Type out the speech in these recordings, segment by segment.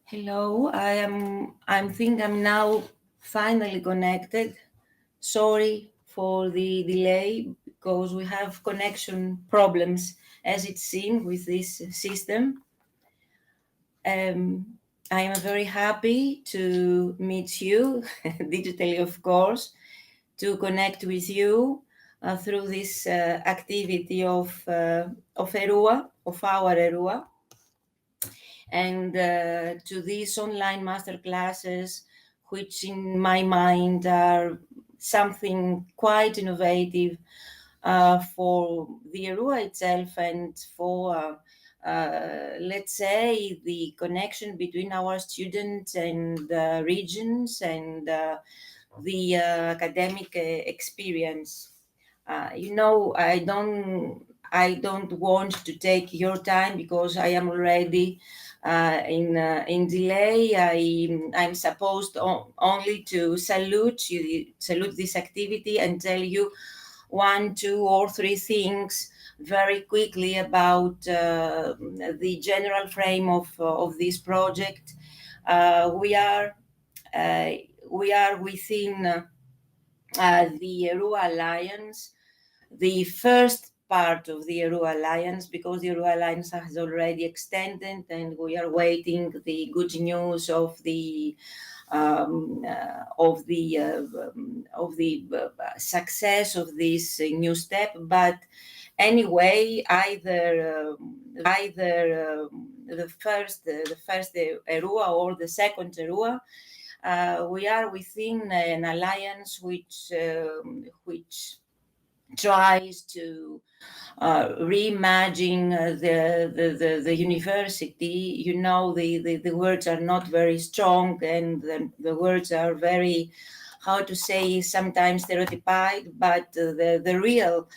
Hello, I think I'm now finally connected. Sorry for the delay because we have connection problems as it seems with this system. I am very happy to meet you digitally, of course, to connect with you through this activity of ERUA, of our ERUA, and to these online master classes, which in my mind are something quite innovative for the ERUA itself and for, let's say, the connection between our students and regions and the academic experience. I don't want to take your time because I am already in delay. I'm supposed only to salute this activity and tell you one, two, or three things very quickly about the general frame of this project. We are uh, we are within the ERUA Alliance, the first part of the ERUA Alliance, because the ERUA Alliance has already extended, and we are waiting the good news of the success of this new step. But anyway, either the first ERUA or the second ERUA, we are within an alliance which tries to reimagine the university. The words are not very strong, and the words are very, how to say, sometimes stereotyped, but the real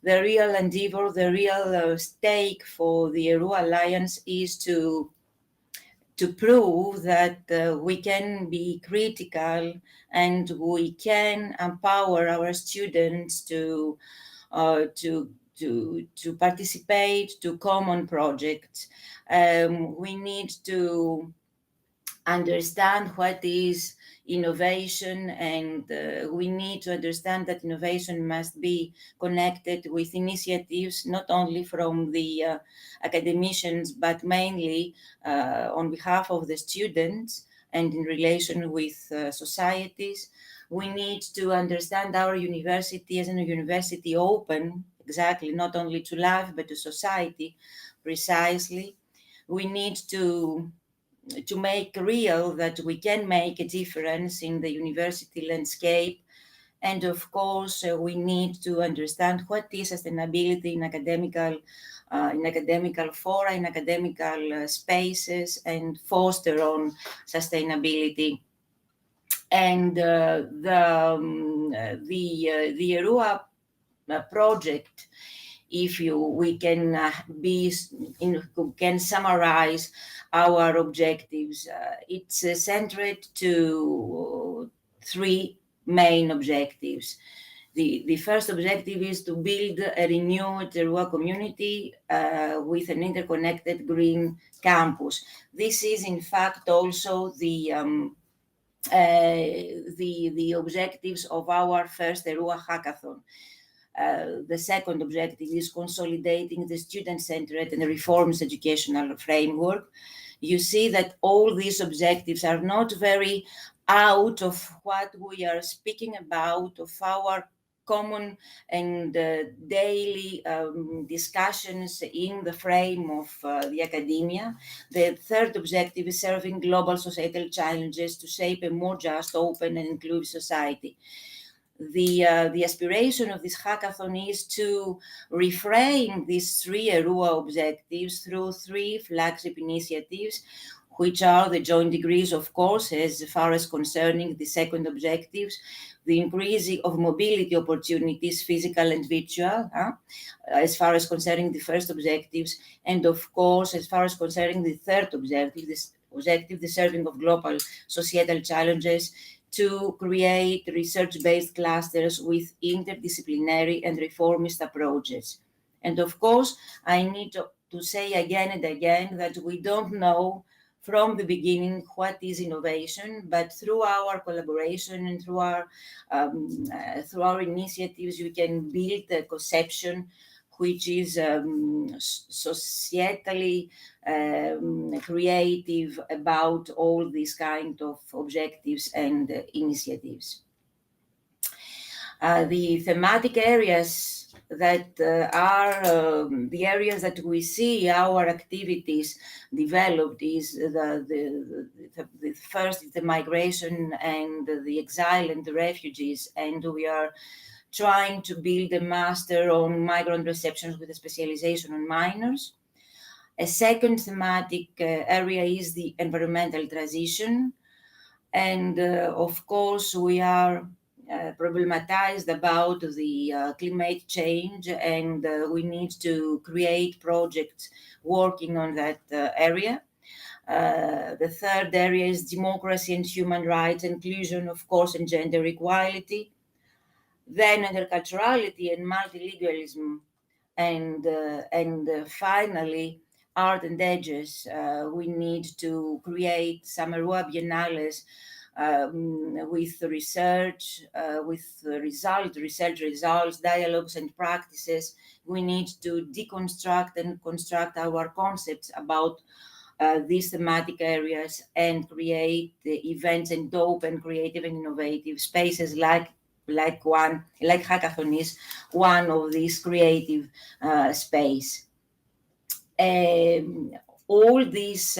endeavor, the real stake for the ERUA Alliance is to prove that we can be critical and we can empower our students to participate to common projects. We need to understand what is innovation, and we need to understand that innovation must be connected with initiatives not only from the academicians but mainly on behalf of the students and in relation with societies. We need to understand our university as a university open, exactly, not only to life but to society, precisely. We need to make real that we can make a difference in the university landscape. And of course, we need to understand what is sustainability in academical fora, in academical spaces, and foster on sustainability. And the ERUA project, if we can can summarize our objectives. It's centered to three main objectives. The first objective is to build a renewed ERUA community with an interconnected green campus. This is, in fact, also the objectives of our first ERUAHackaTHon. The second objective is consolidating the student-centered and reforms educational framework. You see that all these objectives are not very out of what we are speaking about, of our common and daily discussions in the frame of the academia. The third objective is serving global societal challenges to shape a more just, open, and inclusive society. The aspiration of this hackathon is to reframe these three ERUA objectives through three flagship initiatives, which are the joint degrees, of course, as far as concerning the second objectives, the increasing of mobility opportunities, physical and virtual, as far as concerning the first objectives, and of course, as far as concerning the third objective, the serving of global societal challenges, to create research-based clusters with interdisciplinary and reformist approaches. And of course, I need to say again and again that we don't know from the beginning what is innovation, but through our collaboration and through our initiatives, we can build a conception which is societally creative about all these kind of objectives and initiatives. The thematic areas that are the areas that we see our activities developed is the first is the migration and the exile and the refugees, and we are trying to build a master on migrant receptions with a specialization on minors. A second thematic area is the environmental transition, and of course we are problematized about the climate change, and we need to create projects working on that area. The third area is democracy and human rights, inclusion, of course, and gender equality. Then interculturality and multilingualism, and finally art and edges. We need to create some ERUA biennales with research, research results, dialogues and practices. We need to deconstruct and construct our concepts about these thematic areas and create the events and open, creative and innovative spaces like Hackathon is one of these creative space. All this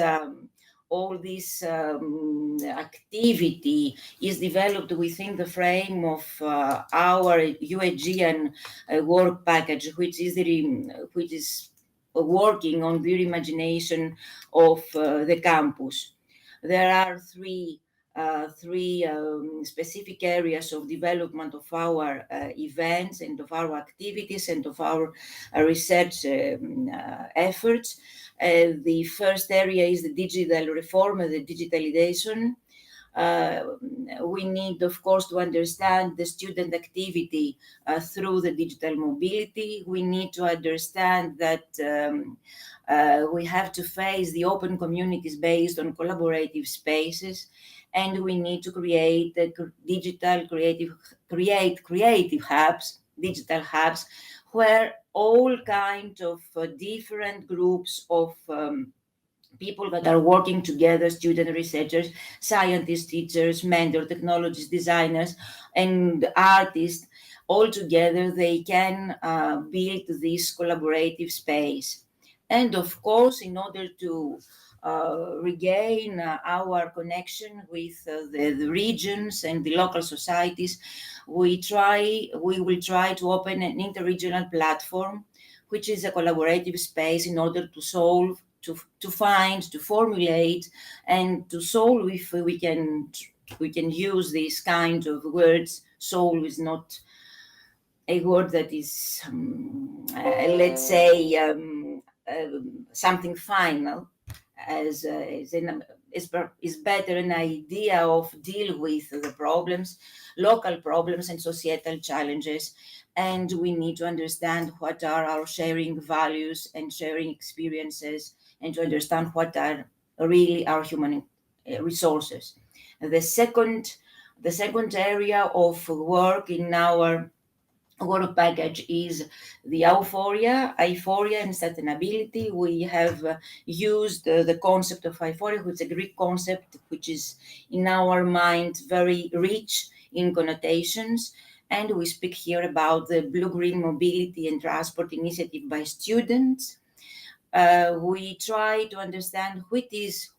activity is developed within the frame of our ERUAHackaTHon work package, which is working on the reimagination of the campus. There are three specific areas of development of our events and of our activities and of our research efforts. The first area is the digital reform and the digitalization. We need, of course, to understand the student activity through the digital mobility. We need to understand that we have to face the open communities based on collaborative spaces, and we need to create creative hubs, digital hubs, where all kinds of different groups of people that are working together, student researchers, scientists, teachers, mentors, technologists, designers, and artists, all together they can build this collaborative space. And of course, in order to regain our connection with the regions and the local societies, we will try to open an interregional platform, which is a collaborative space in order to solve, to find, to formulate, and to solve. If we can use these kind of words. Solve is not a word that is, let's say, something final. Is better an idea of deal with the problems, local problems and societal challenges, and we need to understand what are our sharing values and sharing experiences, and to understand what are really our human resources. The second area of work in our work package is the aphoria and sustainability. We have used the concept of aphoria, which is a Greek concept, which is in our mind very rich in connotations. And we speak here about the blue-green mobility and transport initiative by students. We try to understand which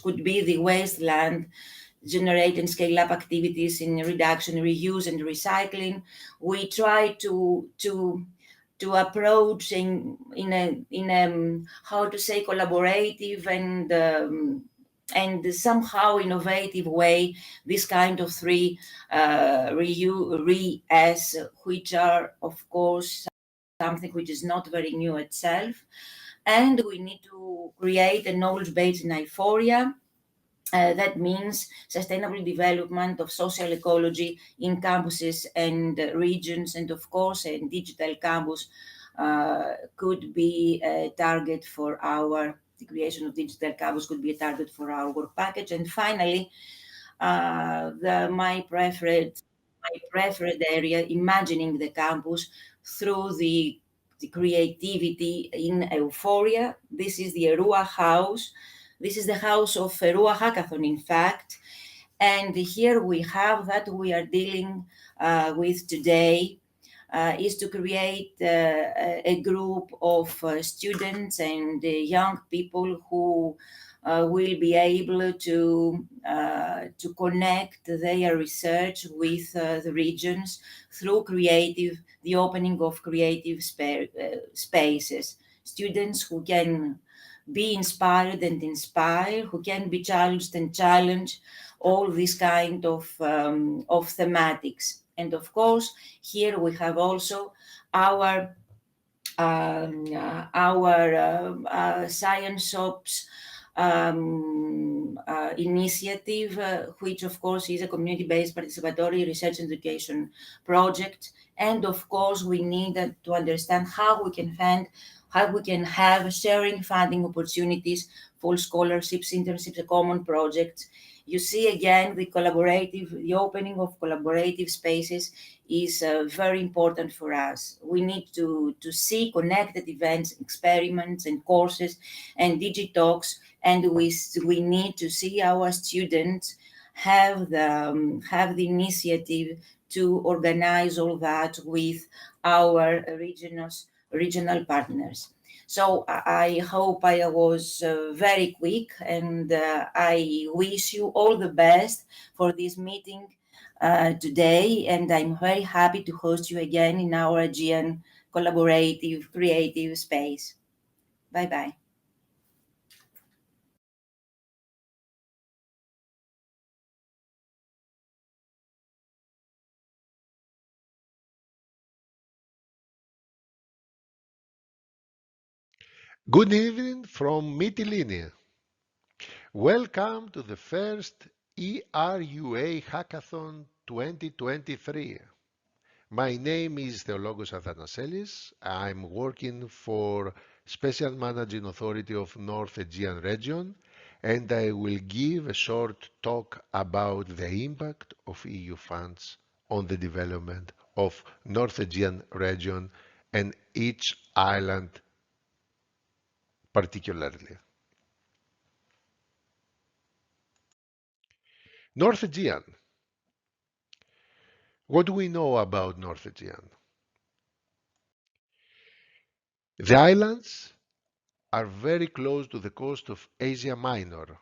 could be the wasteland, generate and scale up activities in reduction, reuse, and recycling. We try to approach in a how to say collaborative and somehow innovative way this kind of three re-S, which are of course something which is not very new itself, and we need to create a knowledge base in aphoria. That means sustainable development of social ecology in campuses and regions, and of course a digital campus could be a target for our the creation of digital campus could be a target for our work package. And finally, my preferred area, imagining the campus through the creativity in euphoria. This is the ERUA house. This is the house of ERUAHackaTHon, in fact. And here we have that we are dealing with today is to create a group of students and young people who will be able to connect their research with the regions through the opening of creative spaces. Students who can be inspired and inspire, who can be challenged and challenge all these kind of thematics. And of course, here we have also our Science Shops initiative, which of course is a community-based participatory research and education project. And of course, we need to understand how we can have sharing funding opportunities for scholarships, internships, common projects. You see again the opening of collaborative spaces is very important for us. We need to see connected events, experiments and courses and digitalks, and we need to see our students have the initiative to organize all that with our regional partners. So I hope I was very quick, and I wish you all the best for this meeting today. And I'm very happy to host you again in our Aegean collaborative creative space. Bye-bye. Good evening from Mytilene. Welcome to the first ERUA Hackathon 2023. My name is Theologos Athanasselis. I'm working for Special Managing Authority of North Aegean Region, and I will give a short talk about the impact of EU funds on the development of North Aegean region and each island particularly. North Aegean. What do we know about North Aegean? The islands are very close to the coast of Asia Minor,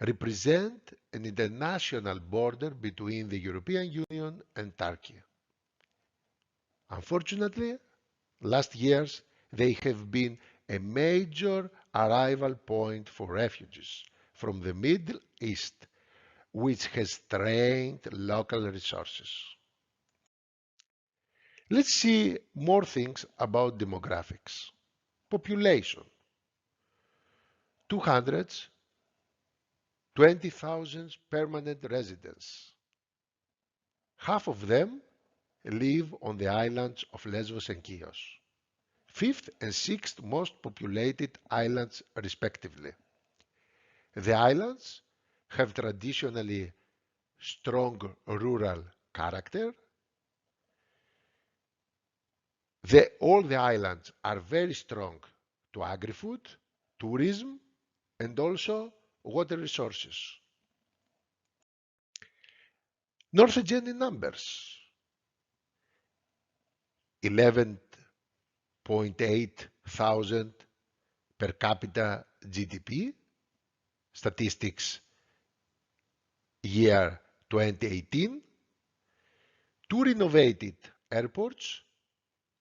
represent an international border between the European Union and Turkey. Unfortunately, last years they have been a major arrival point for refugees from the Middle East, which has strained local resources. Let's see more things about demographics. Population, 220,000 permanent residents. Half of them live on the islands of Lesbos and Chios, fifth and sixth most populated islands respectively. The islands have traditionally strong rural character. All the islands are very strong to agri-food, tourism, and also water resources. North Aegean in numbers, 11.8 thousand per capita GDP, statistics year 2018, two renovated airports,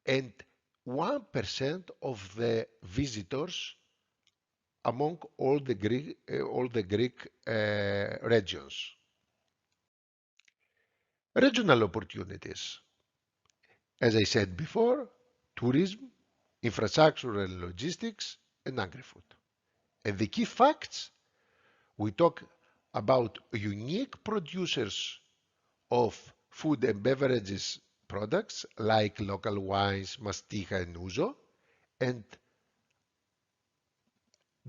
and 1% of the visitors among all the Greek regions. Regional opportunities. As I said before, tourism, infrastructure and logistics, and agri-food. And the key facts, we talk about unique producers of food and beverages products like local wines, mastica and ouzo, and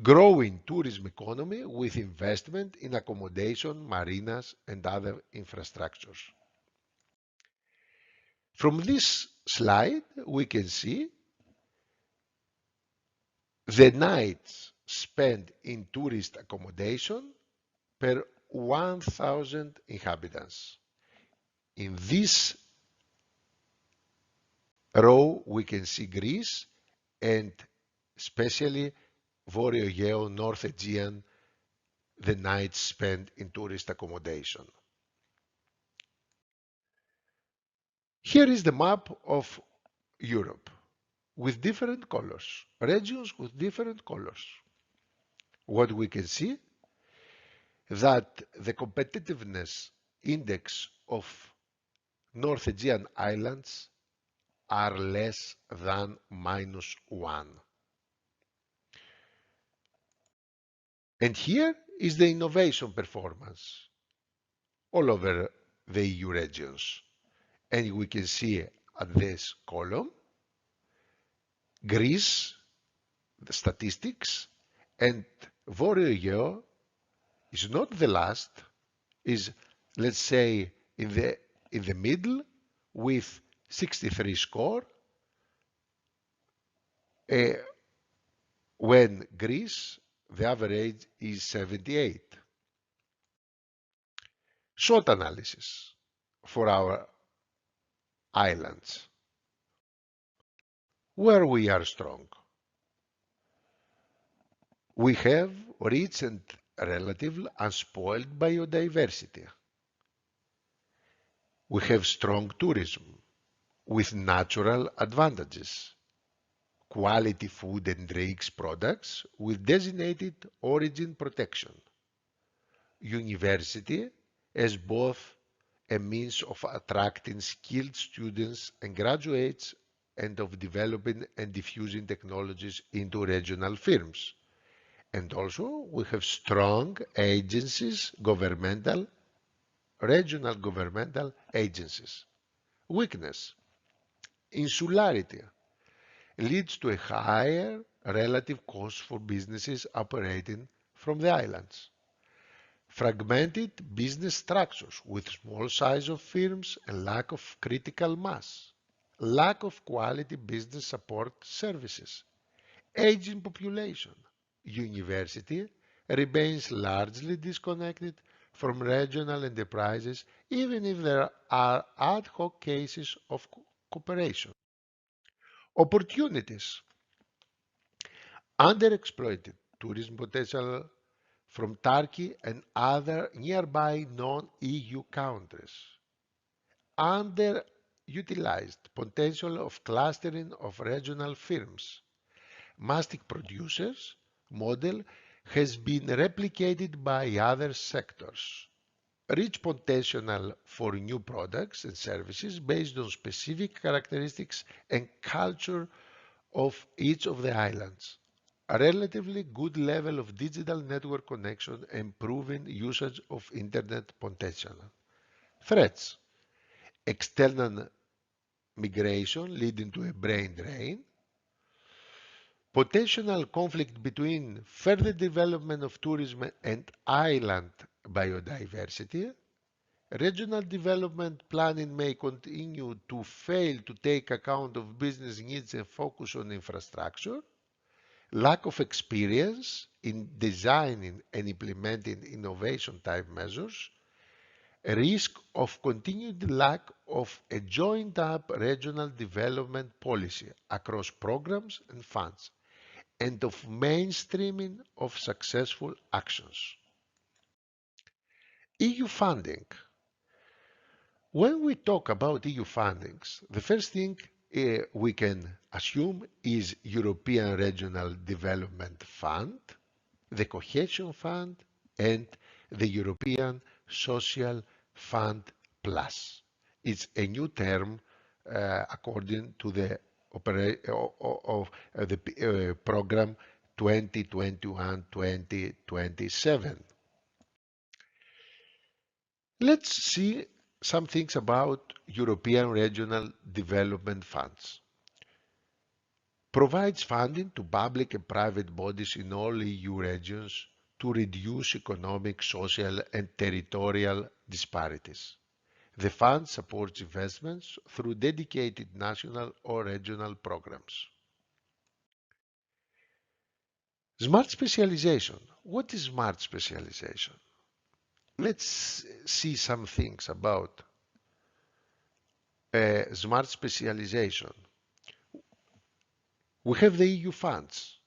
growing tourism economy with investment in accommodation, marinas, and other infrastructures. From this slide, we can see the nights spent in tourist accommodation per 1,000 inhabitants. In this row, we can see Greece and especially Βόρειο North Aegean, the nights spent in tourist accommodation. Here is the map of Europe with different colors, regions with different colors. What we can see that the competitiveness index of North Aegean islands are less than -1. And here is the innovation performance all over the EU regions. And we can see at this column Greece, the statistics, and Voreo is not the last, is let's say in the middle with 63 score, when Greece, the average is 78. SWOT analysis for our islands. Where we are strong. We have rich and relatively unspoiled biodiversity. We have strong tourism with natural advantages, quality food and drinks products with designated origin protection, university as both a means of attracting skilled students and graduates and of developing and diffusing technologies into regional firms. And also we have strong agencies, regional governmental agencies. Weakness, insularity, leads to a higher relative cost for businesses operating from the islands. Fragmented business structures with small size of firms and lack of critical mass. Lack of quality business support services. Aging population. University remains largely disconnected from regional enterprises even if there are ad hoc cases of cooperation. Opportunities. Underexploited tourism potential from Turkey and other nearby non-EU countries. Underutilized potential of clustering of regional firms. Mastic producers model has been replicated by other sectors. Rich potential for new products and services based on specific characteristics and culture of each of the islands. A relatively good level of digital network connection and proven usage of internet potential. Threats. External migration leading to a brain drain. Potential conflict between further development of tourism and island biodiversity. Regional development planning may continue to fail to take account of business needs and focus on infrastructure. Lack of experience in designing and implementing innovation type measures. A risk of continued lack of a joined up regional development policy across programs and funds, and of mainstreaming of successful actions. EU funding. When we talk about EU fundings, the first thing we can assume is European Regional Development Fund, the Cohesion Fund, and the European Social Fund Plus. It's a new term according to the program 2021-2027. Let's see some things about European Regional Development Funds. provides funding to public and private bodies in all EU regions to reduce economic, social, and territorial disparities. The fund supports investments through dedicated national or regional programs. Smart specialization. What is smart specialization? Let's see some things about smart specialization. We have the EU funds,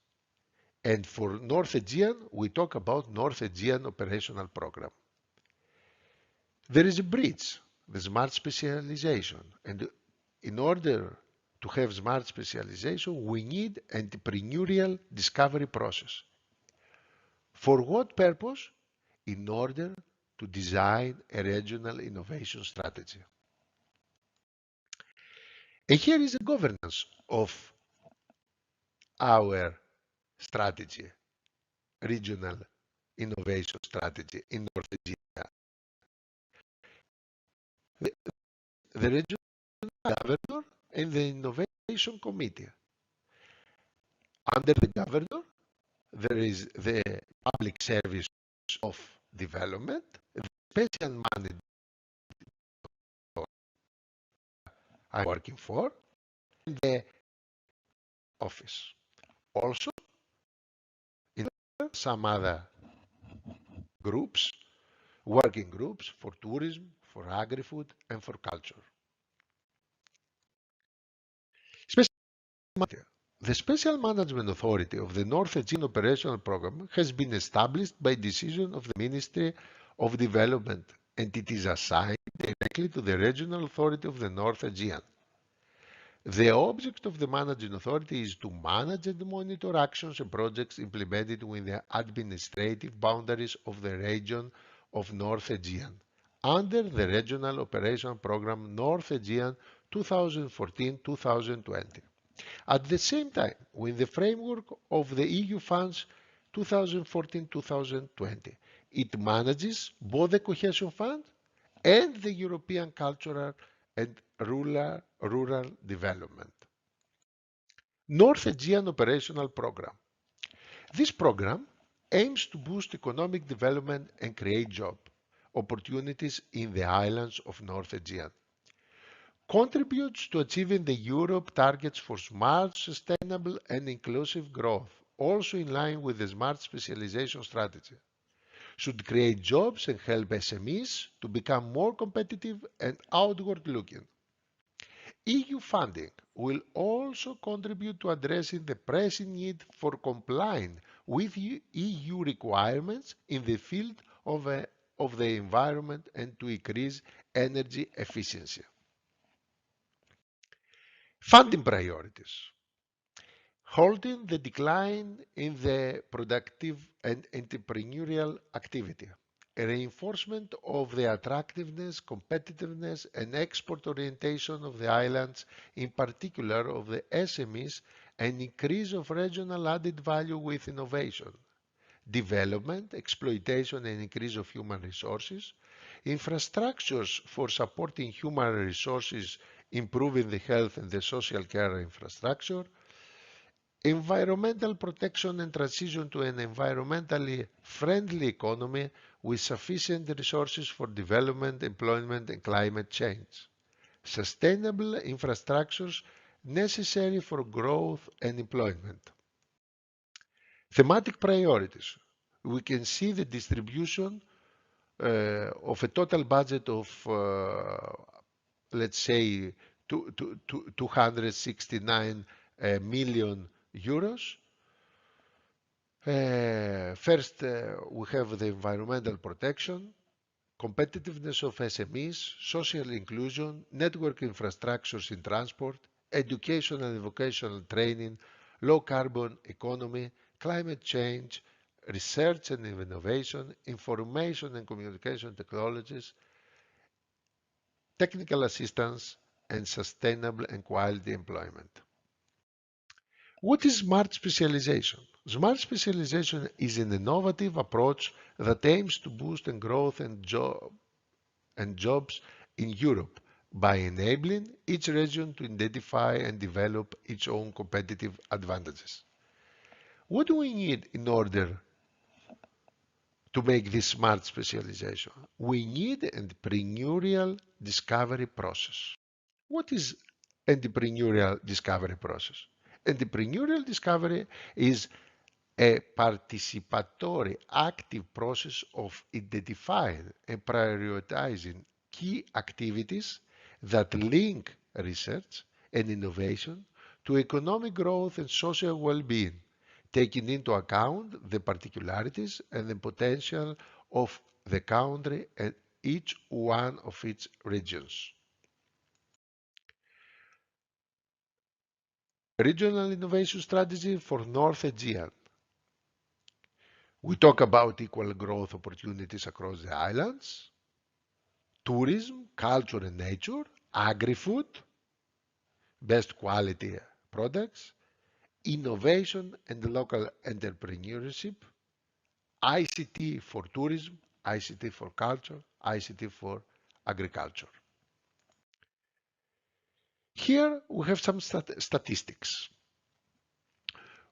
and for North Aegean, we talk about North Aegean Operational Program. There is a bridge, the smart specialization, and in order to have smart specialization, we need entrepreneurial discovery process. For what purpose? In order to design a regional innovation strategy. And here is the governance of our strategy, regional innovation strategy in North Aegea. The regional governor and the innovation committee. Under the governor, there is the public service of development, the special manager I'm working for, and the office. Also, in some other groups, working groups for tourism, for agri-food, and for culture. The Special Management Authority of the North Aegean Operational Programme has been established by decision of the Ministry of Development, and it is assigned directly to the Regional Authority of the North Aegean. The object of the Managing Authority is to manage and monitor actions and projects implemented within the administrative boundaries of the region of North Aegean under the Regional Operational Programme North Aegean 2014-2020. At the same time, within the framework of the EU funds 2014-2020, it manages both the Cohesion Fund and the European Cultural and Rural Development. North Aegean Operational Programme. This program aims to boost economic development and create job opportunities in the islands of North Aegean. Contributes to achieving the Europe targets for smart, sustainable and inclusive growth, also in line with the smart specialization strategy. Should create jobs and help SMEs to become more competitive and outward-looking. EU funding will also contribute to addressing the pressing need for complying with EU requirements in the field of the environment and to increase energy efficiency. Funding priorities. Halting the decline in the productive and entrepreneurial activity. A reinforcement of the attractiveness, competitiveness, and export orientation of the islands, in particular of the SMEs, and increase of regional added value with innovation. Development, exploitation, and increase of human resources. Infrastructures for supporting human resources, improving the health and the social care infrastructure. Environmental protection and transition to an environmentally friendly economy with sufficient resources for development, employment, and climate change. Sustainable infrastructures necessary for growth and employment. Thematic priorities. We can see the distribution of a total budget of, let's say, 269 million euros. First, we have the environmental protection, competitiveness of SMEs, social inclusion, network infrastructures in transport, educational and vocational training, low carbon economy, climate change, research and innovation, information and communication technologies, technical assistance, and sustainable and quality employment. What is smart specialization? Smart specialization is an innovative approach that aims to boost growth and jobs in Europe by enabling each region to identify and develop its own competitive advantages. What do we need in order to make this smart specialization? We need an entrepreneurial discovery process. What is entrepreneurial discovery process? Entrepreneurial discovery is a participatory, active process of identifying and prioritizing key activities that link research and innovation to economic growth and social well-being, taking into account the particularities and the potential of the country and each one of its regions. Regional innovation strategy for North Aegean. We talk about equal growth opportunities across the islands, tourism, culture and nature, agri-food, best quality products, innovation and local entrepreneurship, ICT for tourism, ICT for culture, ICT for agriculture. Here we have some statistics.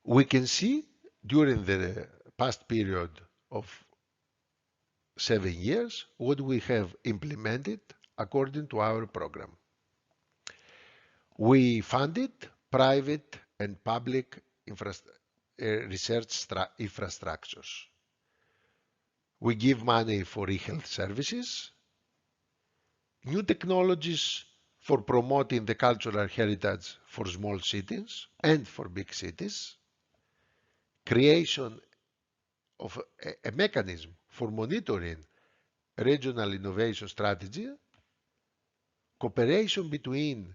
We can see during the past period of 7 years what we have implemented according to our program. We funded private and public research infrastructures. We give money for e-health services, new technologies for promoting the cultural heritage for small cities and for big cities, creation of a mechanism for monitoring regional innovation strategy, cooperation between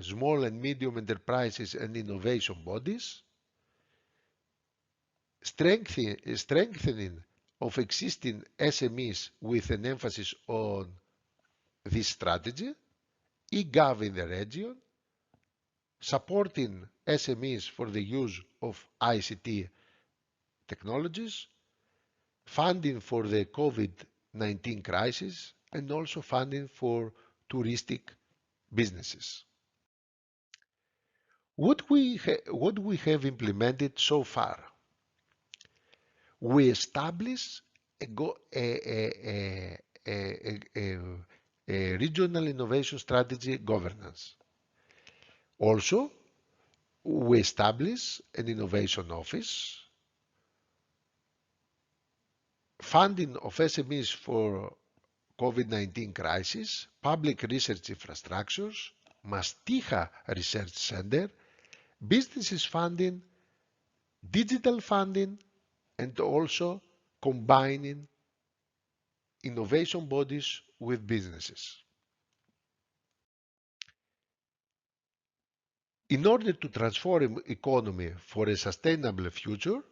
small and medium enterprises and innovation bodies, strengthening of existing SMEs with an emphasis on this strategy, e-gov in the region, supporting SMEs for the use of ICT technologies, funding for the COVID-19 crisis, and also funding for touristic businesses. What we have implemented so far, we established a regional innovation strategy governance. Also, we established an innovation office, funding of SMEs for COVID-19 crisis, public research infrastructures, Mastiha Research Center, businesses funding, digital funding, and also combining innovation bodies with businesses. In order to transform economy for a sustainable future,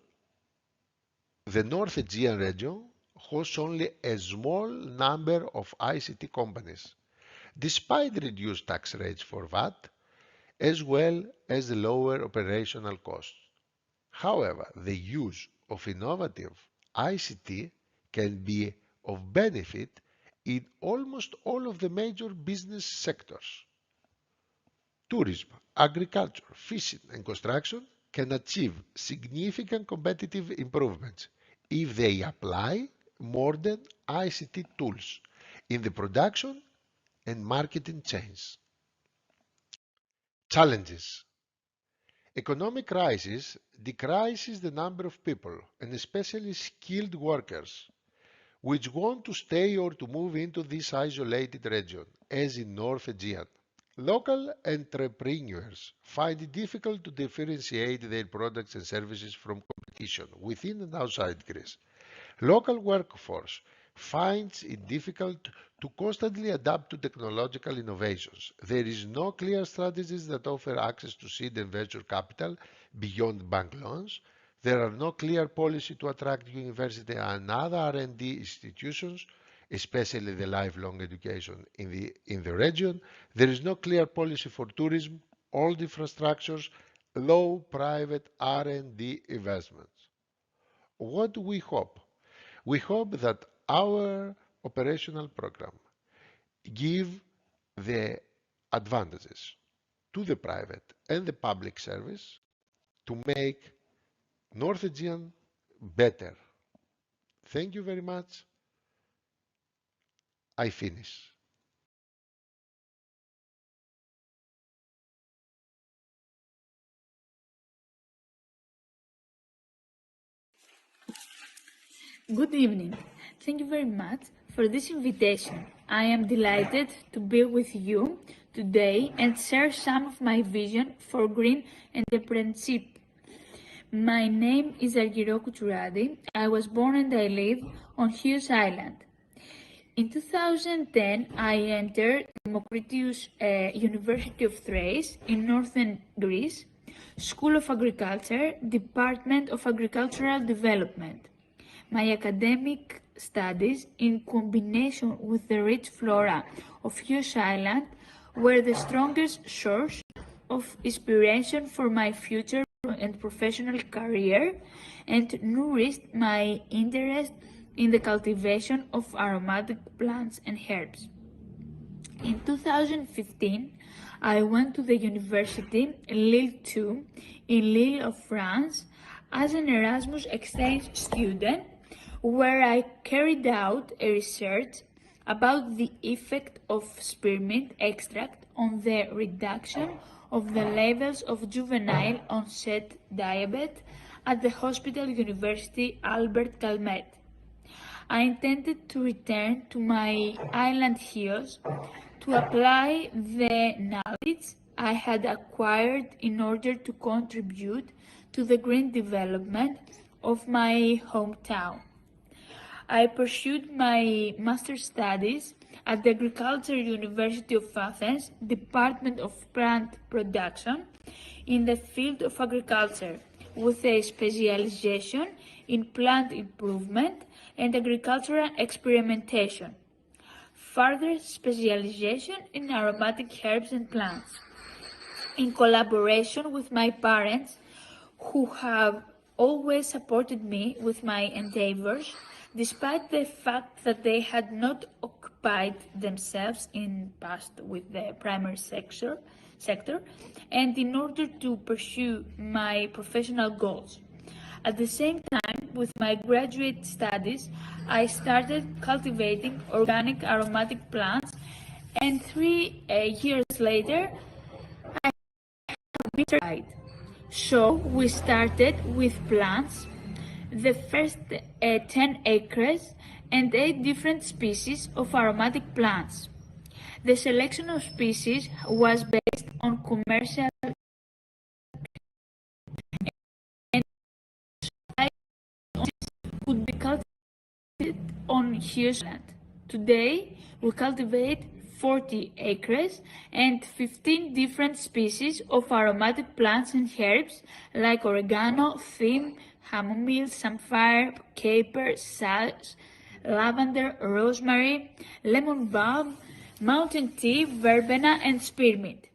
the North Aegean region hosts only a small number of ICT companies, despite reduced tax rates for VAT, as well as the lower operational costs. However, the use of innovative ICT can be of benefit in almost all of the major business sectors. Tourism, agriculture, fishing, and construction can achieve significant competitive improvements if they apply modern ICT tools in the production and marketing chains. Challenges. Economic crisis decreases the number of people, and especially skilled workers, which want to stay or to move into this isolated region, as in North Aegean. Local entrepreneurs find it difficult to differentiate their products and services from competition within and outside Greece. Local workforce finds it difficult to constantly adapt to technological innovations. There is no clear strategies that offer access to seed and venture capital beyond bank loans. There are no clear policy to attract university and other R&D institutions, especially the lifelong education in the region. There is no clear policy for tourism, old infrastructures, low private R&D investments. What do we hope? We hope that our operational program give the advantages to the private and the public service to make North Aegean better. Thank you very much. I finish. Good evening. Thank you very much for this invitation. I am delighted to be with you today and share some of my vision for green entrepreneurship. My name is ERUAHackaTHon. I was born and I live on Chios Island. In 2010, I entered Chios University of Thrace in northern Greece, School of Agriculture, Department of Agricultural Development. My academic studies, in combination with the rich flora of Chios Island, were the strongest source of inspiration for my future and professional career and nourished my interest in the cultivation of aromatic plants and herbs. In 2015, I went to the University Lille II in Lille, France, as an Erasmus exchange student, where I carried out a research about the effect of spearmint extract on the reduction of the levels of juvenile onset diabetes at the Hospital University Albert Calmet. I intended to return to my island Chios to apply the knowledge I had acquired in order to contribute to the green development of my hometown. I pursued my master's studies at the Agricultural University of Athens, Department of Plant Production, in the field of agriculture, with a specialization in plant improvement and agricultural experimentation. Further specialization in aromatic herbs and plants. In collaboration with my parents, who have always supported me with my endeavors, despite the fact that they had not occupied themselves in past with the primary sector, and in order to pursue my professional goals. At the same time, with my graduate studies, I started cultivating organic aromatic plants, and 3 years later, I have been certified. So we started with plants, the first 10 acres and 8 different species of aromatic plants. The selection of species was based on commercial and could be cultivated on Chios Island. Today, we cultivate 40 acres and 15 different species of aromatic plants and herbs like oregano, thyme, chamomile, samphire, caper, sage, lavender, rosemary, lemon balm, mountain tea, verbena, and spearmint.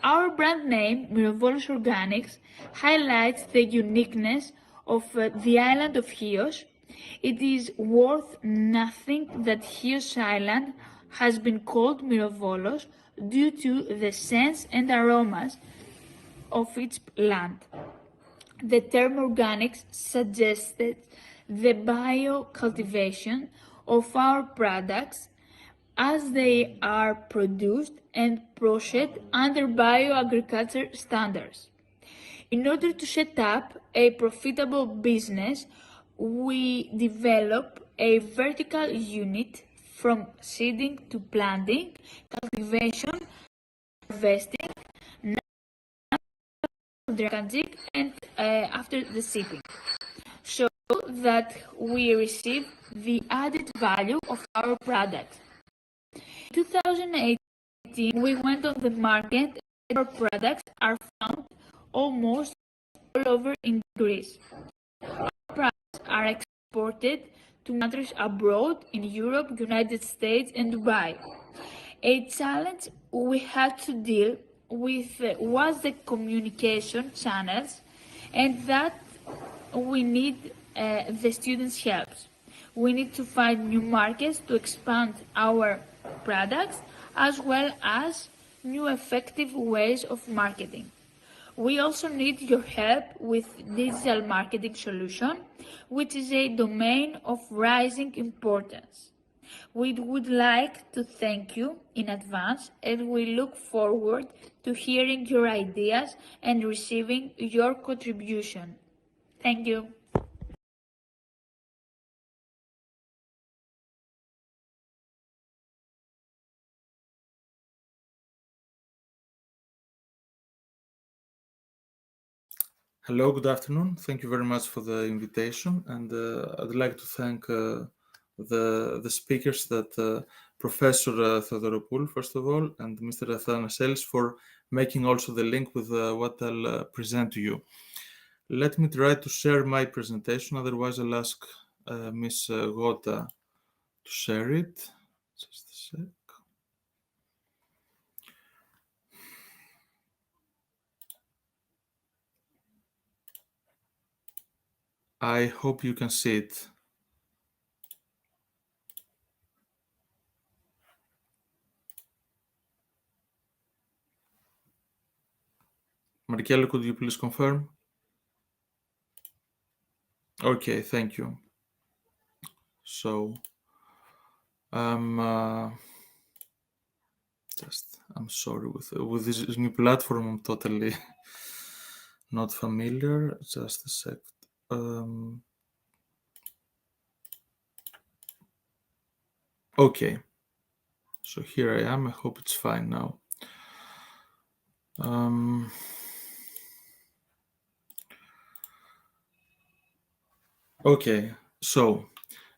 Our brand name, Myrovolos Organics, highlights the uniqueness of the island of Chios. It is worth nothing that Chios Island has been called Myrovolos due to the scents and aromas of its land. The term organics suggested the bio-cultivation of our products as they are produced and processed under bioagriculture standards. In order to set up a profitable business, we develop a vertical unit from seeding to planting, cultivation, harvesting, packaging, and after the shipping, so that we receive the added value of our product. In 2018, we went on the market and our products are found almost all over in Greece. Our products are exported to countries abroad in Europe, United States, and Dubai. A challenge we had to deal with was the communication channels, and that we need the students' help. We need to find new markets to expand our products as well as new effective ways of marketing. We also need your help with digital marketing solution, which is a domain of rising importance. We would like to thank you in advance, and we look forward to hearing your ideas and receiving your contribution. Thank you. Hello, good afternoon. Thank you very much for the invitation, and I'd like to thank the speakers, that Professor Theodoropoulou, first of all, and Mr. Athanaselis for making also the link with what I'll present to you. Let me try to share my presentation, otherwise I'll ask Ms. Gota to share it. Just a sec. I hope you can see it. Markella, could you please confirm? Okay, thank you. So, I'm sorry, with this new platform, I'm totally not familiar. Just a sec. Okay, so here I am. I hope it's fine now. Okay, so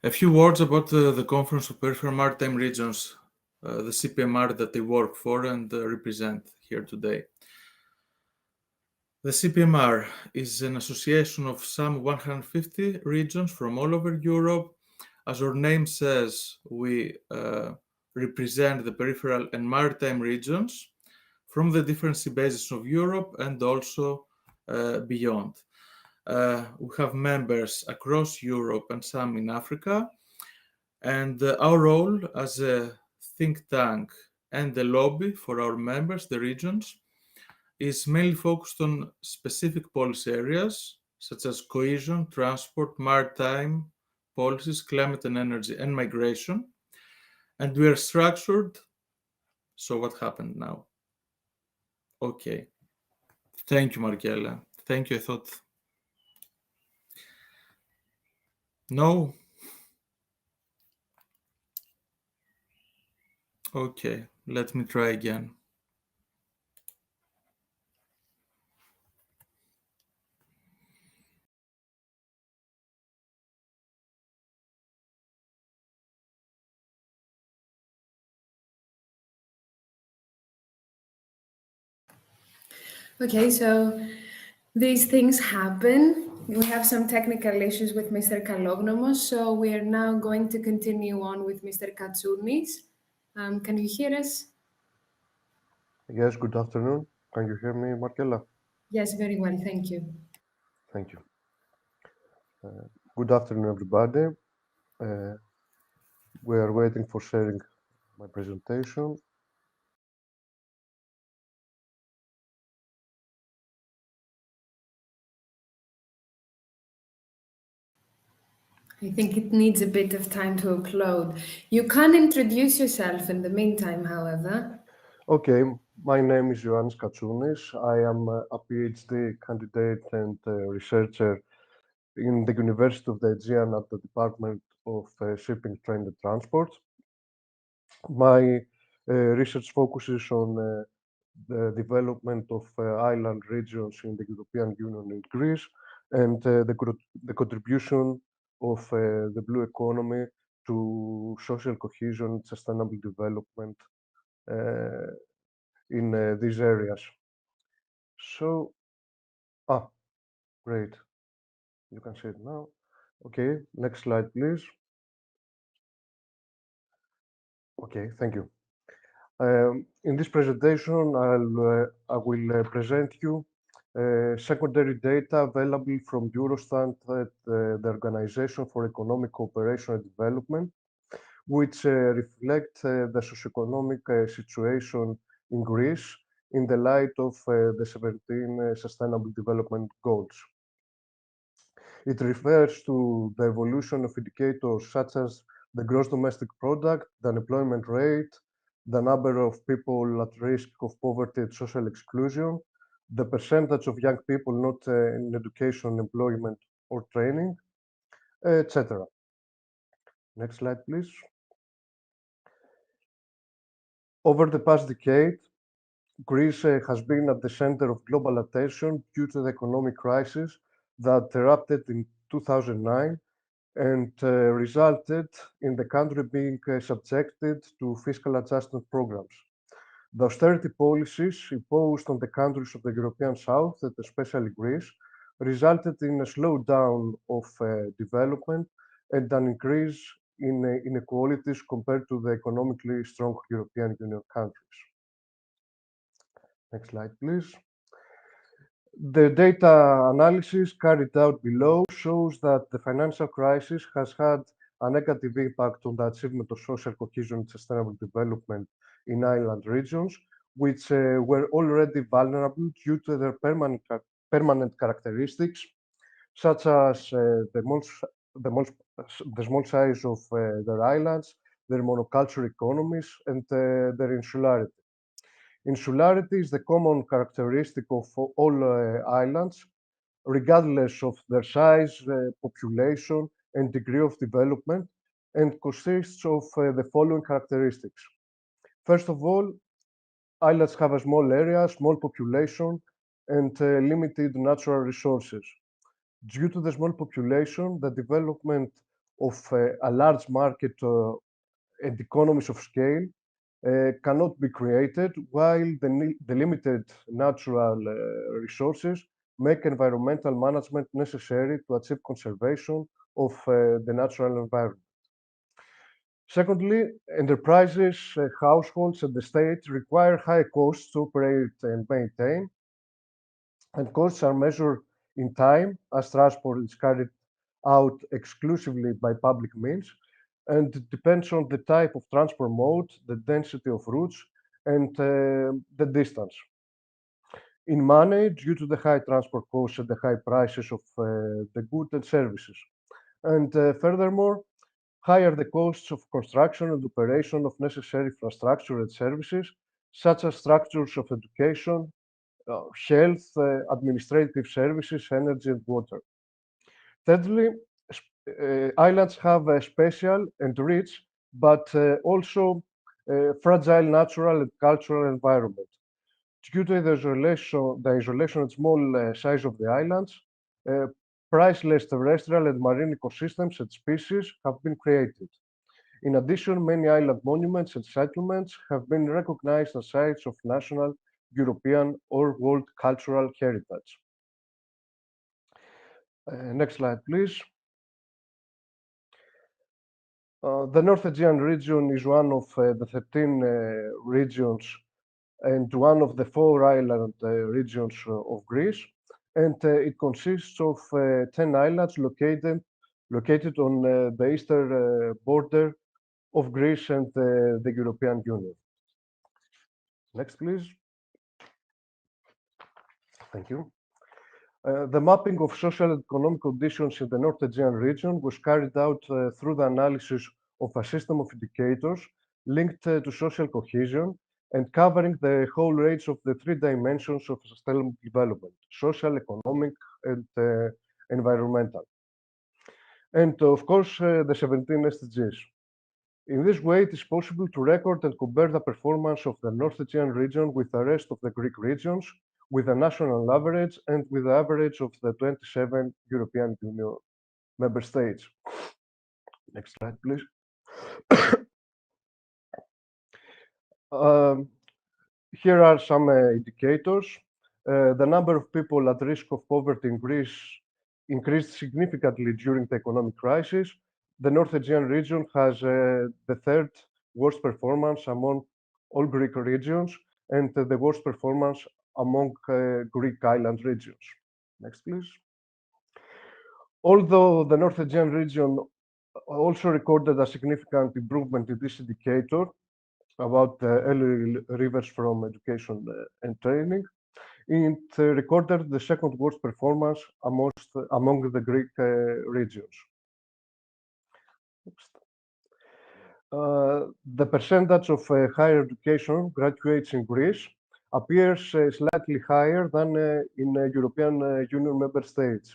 a few words about the Conference of Peripheral Maritime Regions, the CPMR that I work for and represent here today. The CPMR is an association of some 150 regions from all over Europe. As our name says, we represent the peripheral and maritime regions from the different sea basins of Europe and also beyond. We have members across Europe and some in Africa. And our role as a think tank and a lobby for our members, the regions, is mainly focused on specific policy areas such as cohesion, transport, maritime policies, climate and energy, and migration. And we are structured. So what happened now? Okay. Thank you, Markella. Thank you. I thought. No. Okay. Let me try again. Okay, so these things happen. We have some technical issues with Mr. Kalognomos, so we are now going to continue on with Mr. Katsounis. Can you hear us? Yes, good afternoon. Can you hear me, Markella? Yes, very well, thank you. Thank you. Good afternoon, everybody. We are waiting for sharing my presentation. I think it needs a bit of time to upload. You can introduce yourself in the meantime, however. Okay, my name is Ioannis Katsounis. I am a PhD candidate and researcher in the University of the Aegean at the Department of Shipping, Trade and Transport. My research focuses on the development of island regions in the European Union and Greece, and the contribution of the blue economy to social cohesion and sustainable development in these areas. So, great. You can see it now. Okay, next slide, please. Okay, thank you. In this presentation, I will present you secondary data available from Eurostat, the Organization for Economic Cooperation and Development, which reflect the socioeconomic situation in Greece in the light of the 17 Sustainable Development Goals. It refers to the evolution of indicators such as the gross domestic product, the unemployment rate, the number of people at risk of poverty and social exclusion, the percentage of young people not in education, employment, or training, etc. Next slide, please. Over the past decade, Greece has been at the center of global attention due to the economic crisis that erupted in 2009 and resulted in the country being subjected to fiscal adjustment programs. The austerity policies imposed on the countries of the European South, and especially Greece, resulted in a slowdown of development and an increase in inequalities compared to the economically strong European Union countries. Next slide, please. The data analysis carried out below shows that the financial crisis has had a negative impact on the achievement of social cohesion and sustainable development in island regions, which were already vulnerable due to their permanent characteristics, such as the small size of their islands, their monoculture economies, and their insularity. Insularity is the common characteristic of all islands, regardless of their size, population, and degree of development, and consists of the following characteristics. First of all, islands have a small area, small population, and limited natural resources. Due to the small population, the development of a large market and economies of scale cannot be created, while the limited natural resources make environmental management necessary to achieve conservation of the natural environment. Secondly, enterprises, households, and the state require high costs to operate and maintain, and costs are measured in time as transport is carried out exclusively by public means, and it depends on the type of transport mode, the density of routes, and the distance. In money, due to the high transport costs and the high prices of the goods and services. And furthermore, higher the costs of construction and operation of necessary infrastructure and services, such as structures of education, health, administrative services, energy, and water. Thirdly, islands have a special and rich, but also fragile natural and cultural environment. Due to the isolation and small size of the islands, priceless terrestrial and marine ecosystems and species have been created. In addition, many island monuments and settlements have been recognized as sites of national, European, or world cultural heritage. Next slide, please. The North Aegean region is one of the 13 regions and one of the 4 island regions of Greece, and it consists of 10 islands located on the eastern border of Greece and the European Union. Next, please. Thank you. The mapping of social and economic conditions in the North Aegean region was carried out through the analysis of a system of indicators linked to social cohesion and covering the whole range of the 3 dimensions of sustainable development: social, economic, and environmental. And of course, the 17 SDGs. In this way, it is possible to record and compare the performance of the North Aegean region with the rest of the Greek regions, with the national average and with the average of the 27 European Union member states. Next slide, please. Here are some indicators. The number of people at risk of poverty in Greece increased significantly during the economic crisis. The North Aegean region has the 3rd worst performance among all Greek regions and the worst performance among Greek island regions. Next, please. Although the North Aegean region also recorded a significant improvement in this indicator about early rivers from education and training. It recorded the second worst performance among the Greek regions. Next. The percentage of higher education graduates in Greece appears slightly higher than in European Union member states.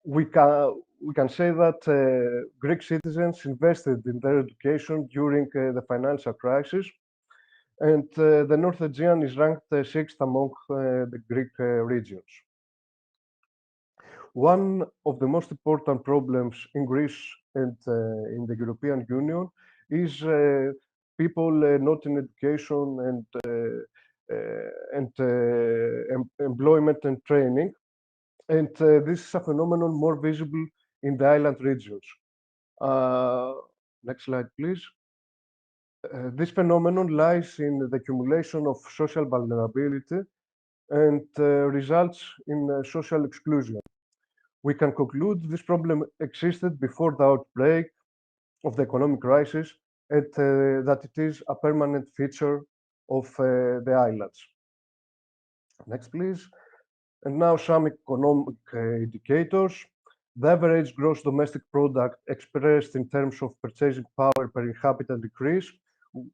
We can say that Greek citizens invested in their education during the financial crisis, and the North Aegean is ranked sixth among the Greek regions. One of the most important problems in Greece and in the European Union is people not in education and employment and training. And this is a phenomenon more visible in the island regions. Next slide, please. This phenomenon lies in the accumulation of social vulnerability and results in social exclusion. We can conclude this problem existed before the outbreak of the economic crisis and that it is a permanent feature of the islands. Next, please. And now some economic indicators. The average gross domestic product expressed in terms of purchasing power per inhabitant decrease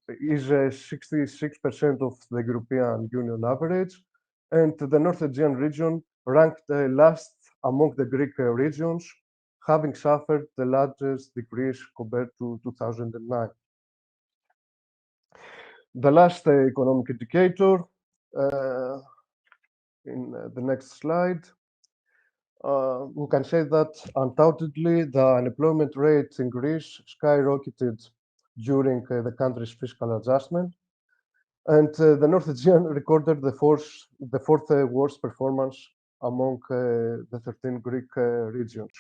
is 66% of the European Union average, and the North Aegean region ranked last among the Greek regions, having suffered the largest decrease compared to 2009. The last economic indicator in the next slide, we can say that undoubtedly the unemployment rate in Greece skyrocketed during the country's fiscal adjustment, and the North Aegean recorded the fourth worst performance among the 13 Greek regions.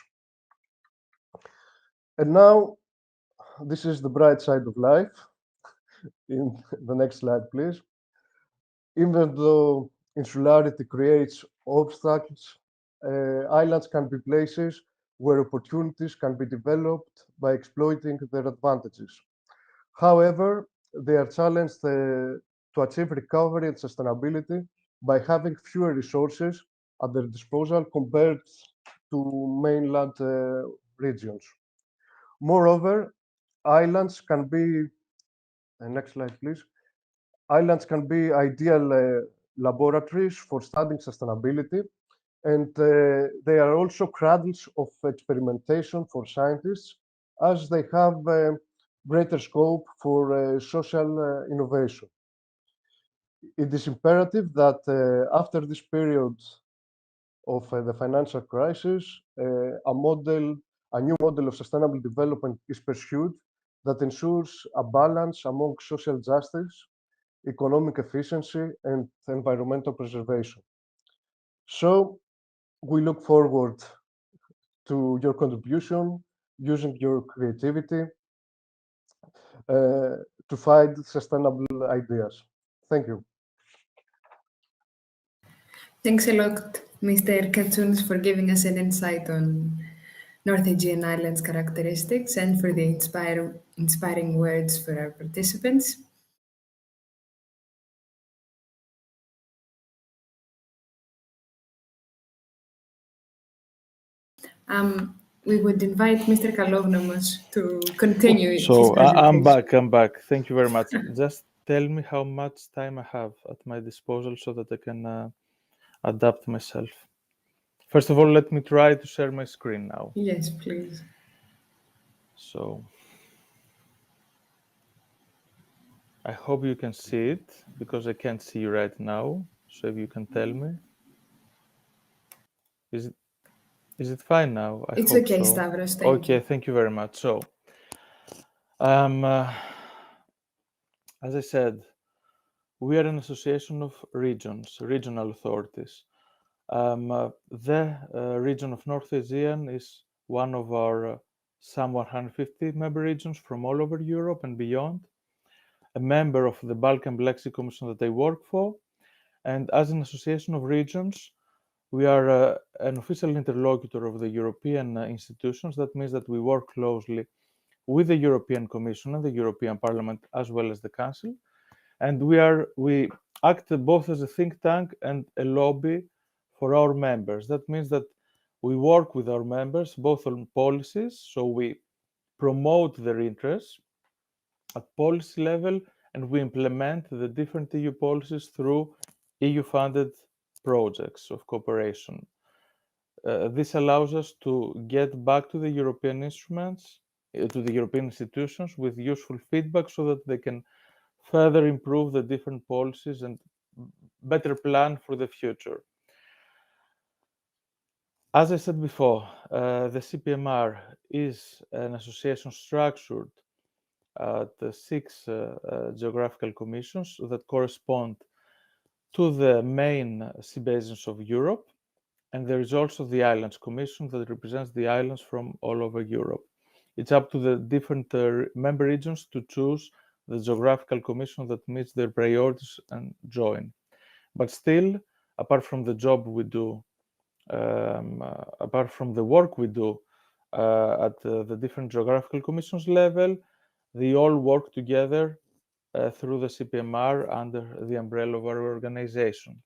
And now, this is the bright side of life. In the next slide, please. Even though insularity creates obstacles, islands can be places where opportunities can be developed by exploiting their advantages. However, they are challenged to achieve recovery and sustainability by having fewer resources at their disposal compared to mainland regions. Moreover, islands can be, next slide please, islands can be ideal laboratories for studying sustainability, and they are also cradles of experimentation for scientists, as they have greater scope for social innovation. It is imperative that after this period of the financial crisis, a new model of sustainable development is pursued that ensures a balance among social justice, economic efficiency, and environmental preservation. So we look forward to your contribution using your creativity to find sustainable ideas. Thank you. Thanks a lot, Mr. Katsounis, for giving us an insight on North Aegean Islands characteristics and for the inspiring words for our participants. We would invite Mr. Kalognomos to continue. So I'm back. Thank you very much. Just tell me how much time I have at my disposal so that I can adapt myself. First of all, let me try to share my screen now. Yes, please. So I hope you can see it, because I can't see you right now. So if you can tell me. Is it fine now? It's okay, so. Stavros. Thank you. Thank you very much. So, as I said, we are an association of regions, regional authorities. The region of North Aegean is one of our some 150 member regions from all over Europe and beyond, a member of the Balkan Black Sea Commission that I work for, and as an association of regions, We are an official interlocutor of the European institutions. That means that we work closely with the European Commission and the European Parliament, as well as the Council. And we act both as a think tank and a lobby for our members. That means that we work with our members both on policies, so we promote their interests at policy level, and we implement the different EU policies through EU-funded projects of cooperation. This allows us to get back to the European instruments, to the European institutions with useful feedback so that they can further improve the different policies and better plan for the future. As I said before, the CPMR is an association structured at 6 geographical commissions that correspond to the main sea basins of Europe. And there is also the Islands Commission that represents the islands from all over Europe. It's up to the different member regions to choose the geographical commission that meets their priorities and join. But still, apart from the job we do, apart from the work we do at the different geographical commissions level, they all work together through the CPMR under the umbrella of our organization.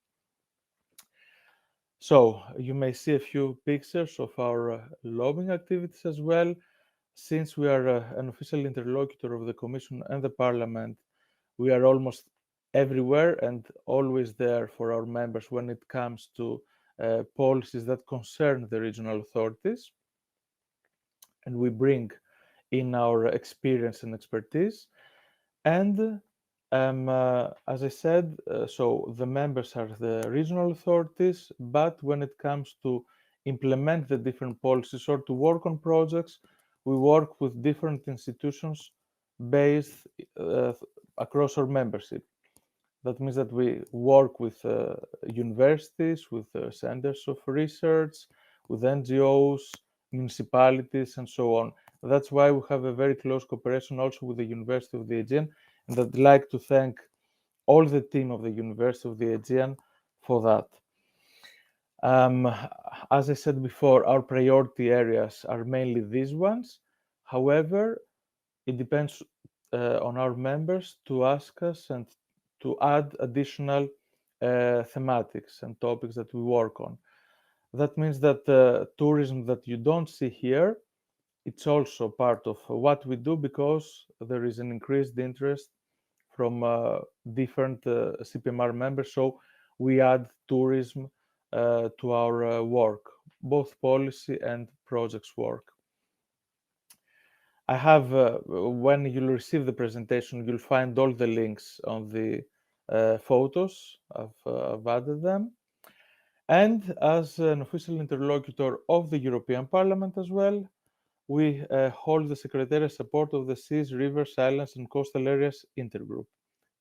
So you may see a few pictures of our lobbying activities as well. Since we are an official interlocutor of the Commission and the Parliament, we are almost everywhere and always there for our members when it comes to policies that concern the regional authorities. And we bring in our experience and expertise. And as I said, so the members are the regional authorities, but when it comes to implement the different policies or to work on projects, we work with different institutions based across our membership. That means that we work with universities, with centers of research, with NGOs, municipalities, and so on. That's why we have a very close cooperation also with the University of the Aegean, and I'd like to thank all the team of the University of the Aegean for that. As I said before, our priority areas are mainly these ones. However, it depends on our members to ask us and to add additional thematics and topics that we work on. That means that tourism that you don't see here, it's also part of what we do because there is an increased interest from different CPMR members. So we add tourism to our work, both policy and projects work. I have, when you'll receive the presentation, you'll find all the links on the photos. I've added them. And as an official interlocutor of the European Parliament as well, we hold the secretarial support of the Seas, Rivers, Islands and Coastal Areas Intergroup,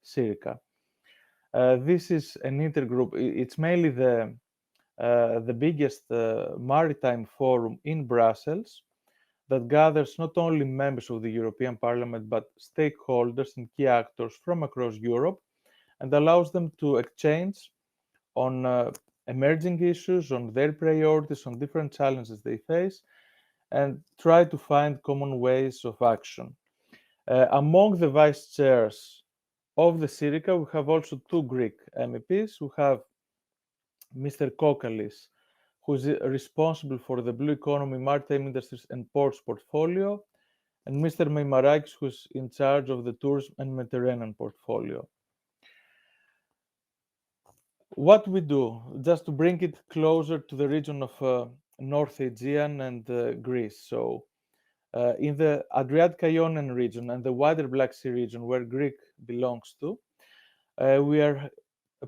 CIRCA. This is an intergroup. It's mainly the biggest maritime forum in Brussels that gathers not only members of the European Parliament, but stakeholders and key actors from across Europe and allows them to exchange on emerging issues, on their priorities, on different challenges they face, and try to find common ways of action. Among the vice chairs of the CIRCA, we have also 2 Greek MEPs. We have Mr. Kokalis, who is responsible for the Blue Economy, Maritime Industries and Ports portfolio, and Mr. Meimarakis, who is in charge of the Tourism and Mediterranean portfolio. What we do, just to bring it closer to the region of North Aegean and Greece. So in the Adriatic-Ionian region and the wider Black Sea region where Greece belongs to, we are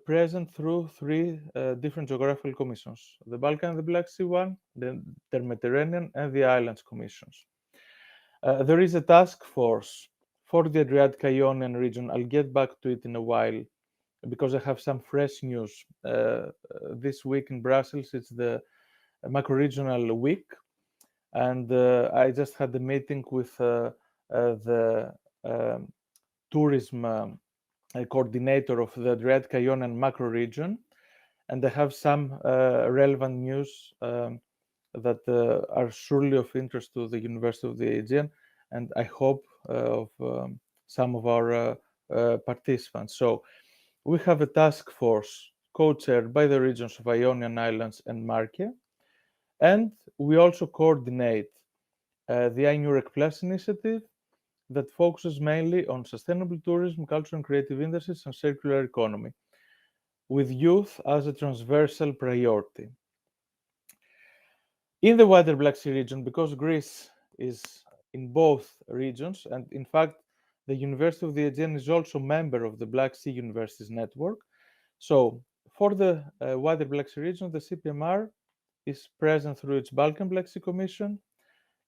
present through 3 different geographical commissions, the Balkan and the Black Sea one, the Mediterranean and the Islands Commissions. There is a task force for the Adriatic-Ionian region. I'll get back to it in a while because I have some fresh news. This week in Brussels, it's the macro-regional week, and I just had a meeting with the tourism coordinator of the Adriatic-Ionian macro region, and I have some relevant news that are surely of interest to the University of the Aegean, and I hope of some of our participants. So we have a task force co-chaired by the regions of Ionian Islands and Marke, and we also coordinate the ERUA Plus initiative that focuses mainly on sustainable tourism, culture and creative industries, and circular economy, with youth as a transversal priority. In the wider Black Sea region, because Greece is in both regions, and in fact, the University of the Aegean is also a member of the Black Sea Universities Network. So for the wider Black Sea region, the CPMR is present through its Balkan Black Sea Commission.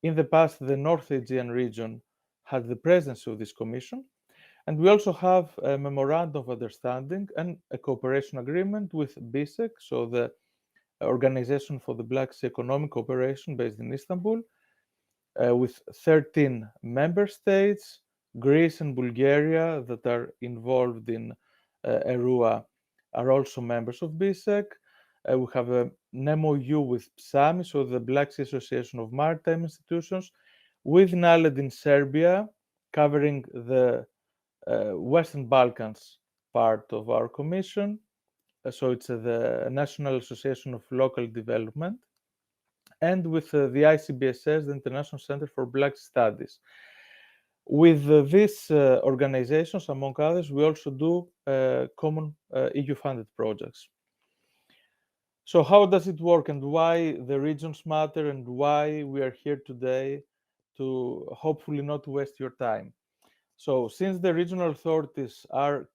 In the past, the North Aegean region had the presence of this commission. And we also have a memorandum of understanding and a cooperation agreement with BISEC, so the Organization for the Black Sea Economic Cooperation based in Istanbul, with 13 member states, Greece and Bulgaria that are involved in ERUA are also members of BISEC. We have an MOU with PSAMI, so the Black Sea Association of Maritime Institutions, with NALED in Serbia, covering the Western Balkans part of our commission. So it's the National Association of Local Development, and with the ICBSS, the International Center for Black Studies. With these organizations, among others, we also do common EU-funded projects. So how does it work, and why the regions matter, and why we are here today to hopefully not waste your time? So since the regional authorities are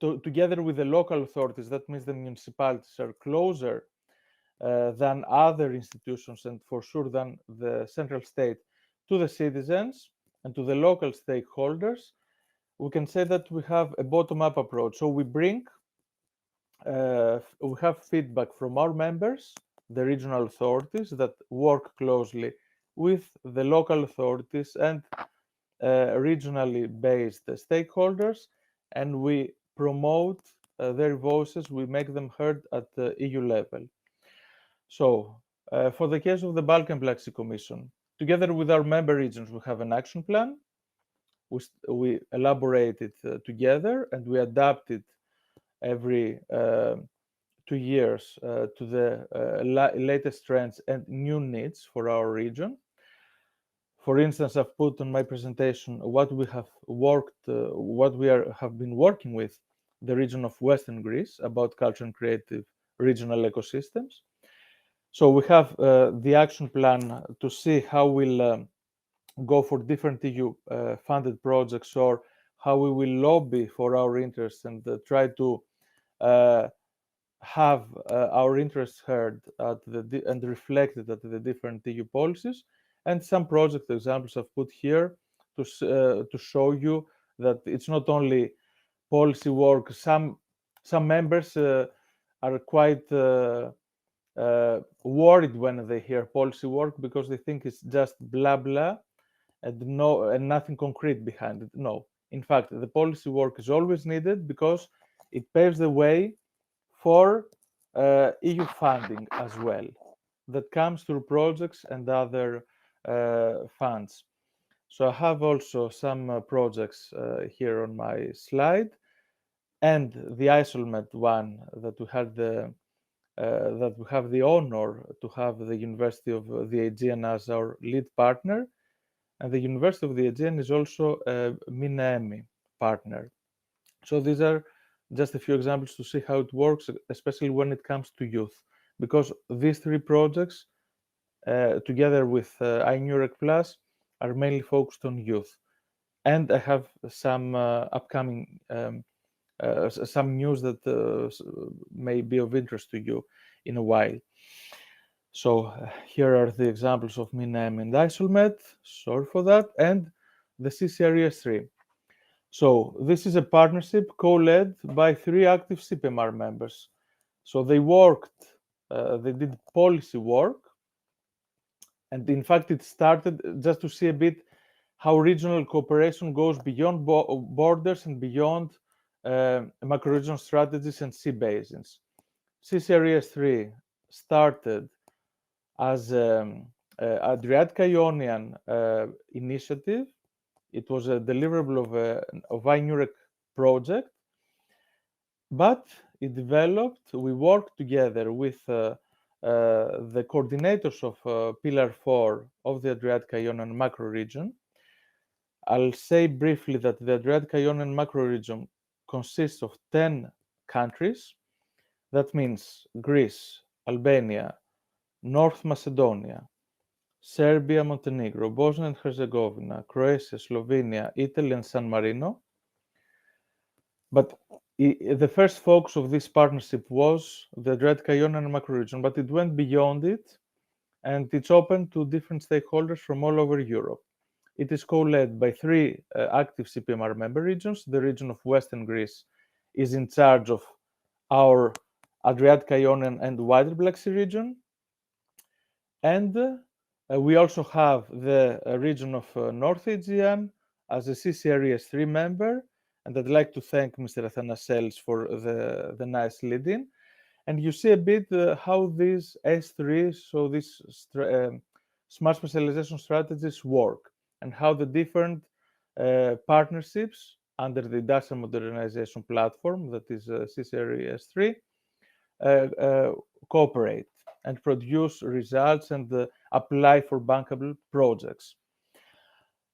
together with the local authorities, that means the municipalities are closer than other institutions, and for sure than the central state, to the citizens and to the local stakeholders, we can say that we have a bottom-up approach. So we have feedback from our members, the regional authorities that work closely with the local authorities and regionally based stakeholders, and we promote their voices, we make them heard at the EU level. So for the case of the Balkan Black Sea Commission, together with our member regions, we have an action plan. We elaborate it together, and we adapt it every 2 years to the latest trends and new needs for our region. For instance, I've put on my presentation what we have worked, have been working with the region of Western Greece about culture and creative regional ecosystems. So we have the action plan to see how we'll go for different EU funded projects, or how we will lobby for our interests and try to have our interests heard and reflected at the different EU policies. And some project examples I've put here to show you that it's not only policy work. Some members are quite worried when they hear policy work, because they think it's just blah blah and nothing concrete behind it. No, in fact, the policy work is always needed because it paves the way for EU funding as well, that comes through projects and other funds. So I have also some projects here on my slide, and the ISOLMED one that we had that we have the honor to have the University of the Aegean as our lead partner, and the University of the Aegean is also a MINEMI partner. So these are just a few examples to see how it works, especially when it comes to youth, because these three projects, together with ERUA Plus, are mainly focused on youth. And I have some upcoming some news that may be of interest to you in a while. So here are the examples of MINEM and ISOLMED, sorry for that, and the CCRES 3. So this is a partnership co-led by 3 active CPMR members. So they worked, they did policy work, and in fact it started just to see a bit how regional cooperation goes beyond borders and beyond macro-region strategies and sea basins. CCRES 3 started as Adriatic-Ionian initiative. It was a deliverable of ERUA project, but it developed. We worked together with the coordinators of Pillar 4 of the Adriatic-Ionian macro region. I'll say briefly that the Adriatic-Ionian macro region consists of 10 countries. That means Greece, Albania, North Macedonia, Serbia, Montenegro, Bosnia and Herzegovina, Croatia, Slovenia, Italy, and San Marino. But the first focus of this partnership was the Adriatic-Ionian macro region, but it went beyond it, and it's open to different stakeholders from all over Europe. It is co-led by 3 active CPMR member regions. The region of Western Greece is in charge of our Adriatic-Ionian and wider Black Sea region. And we also have the region of North Aegean as a CCRES 3 member. And I'd like to thank Mr. Athanasselis for the nice lead-in. And you see a bit how these S3, so these smart specialization strategies work, and how the different partnerships under the industrial modernization platform, that is CCRES 3, cooperate and produce results and apply for bankable projects.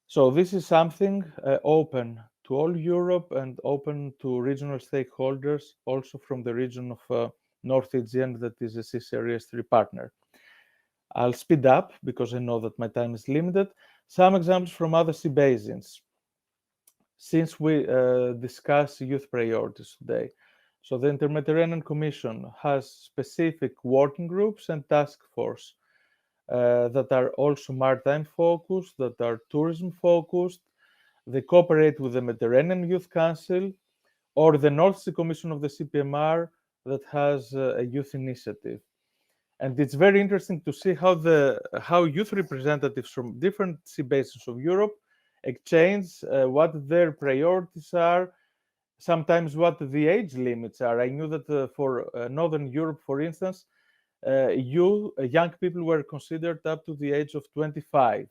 So this is something open to all Europe and open to regional stakeholders, also from the region of North Aegean, that is a CCRES 3 partner. I'll speed up because I know that my time is limited. Some examples from other sea basins, since we discuss youth priorities today. So the Inter-Mediterranean Commission has specific working groups and task force that are also maritime focused, that are tourism focused. They cooperate with the Mediterranean Youth Council or the North Sea Commission of the CPMR that has a youth initiative. And it's very interesting to see how youth representatives from different sea basins of Europe exchange what their priorities are, sometimes what the age limits are. I knew that for Northern Europe, for instance, young people were considered up to the age of 25.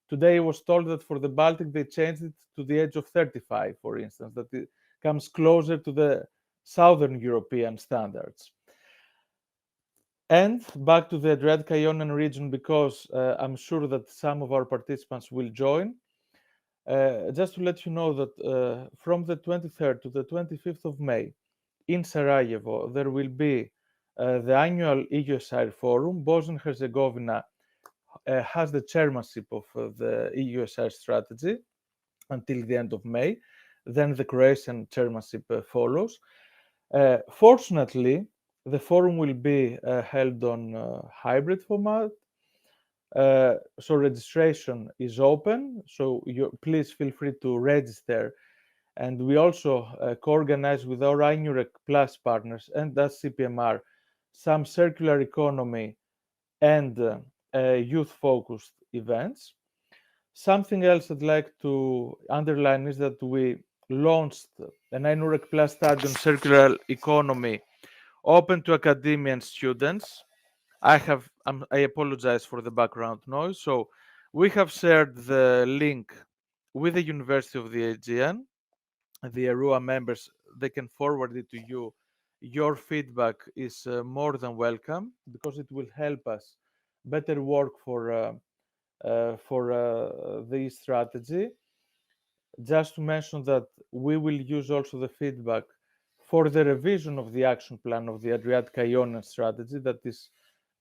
Today I was told that for the Baltic, they changed it to the age of 35, for instance, that it comes closer to the Southern European standards. And back to the Adriatic-Ionian region, because I'm sure that some of our participants will join. Just to let you know that from the 23rd to the 25th of May in Sarajevo, there will be the annual EUSR Forum. Bosnia and Herzegovina has the chairmanship of the EUSR strategy until the end of May. Then the Croatian chairmanship follows. Fortunately, the forum will be held on hybrid format. So registration is open, so please feel free to register. And we also co-organize with our ERUA Plus partners and that's CPMR some circular economy and youth-focused events. Something else I'd like to underline is that we launched an ERUA Plus study on circular economy open to academia and students. I apologize for the background noise. So we have shared the link with the University of the Aegean. The ERUA members, they can forward it to you. Your feedback is more than welcome because it will help us better work for the strategy. Just to mention that we will use also the feedback for the revision of the action plan of the Adriatic-Ionian strategy that is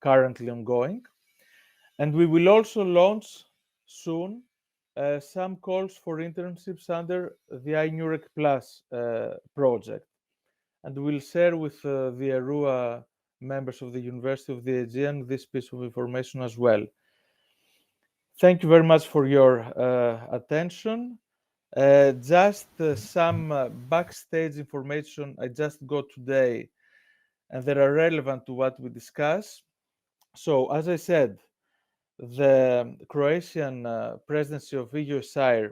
currently ongoing. And we will also launch soon some calls for internships under the ERUA Plus project. And we'll share with the ERUA members of the University of the Aegean this piece of information as well. Thank you very much for your attention. Just some backstage information I just got today, and they are relevant to what we discuss. So, as I said, the Croatian presidency of EUSR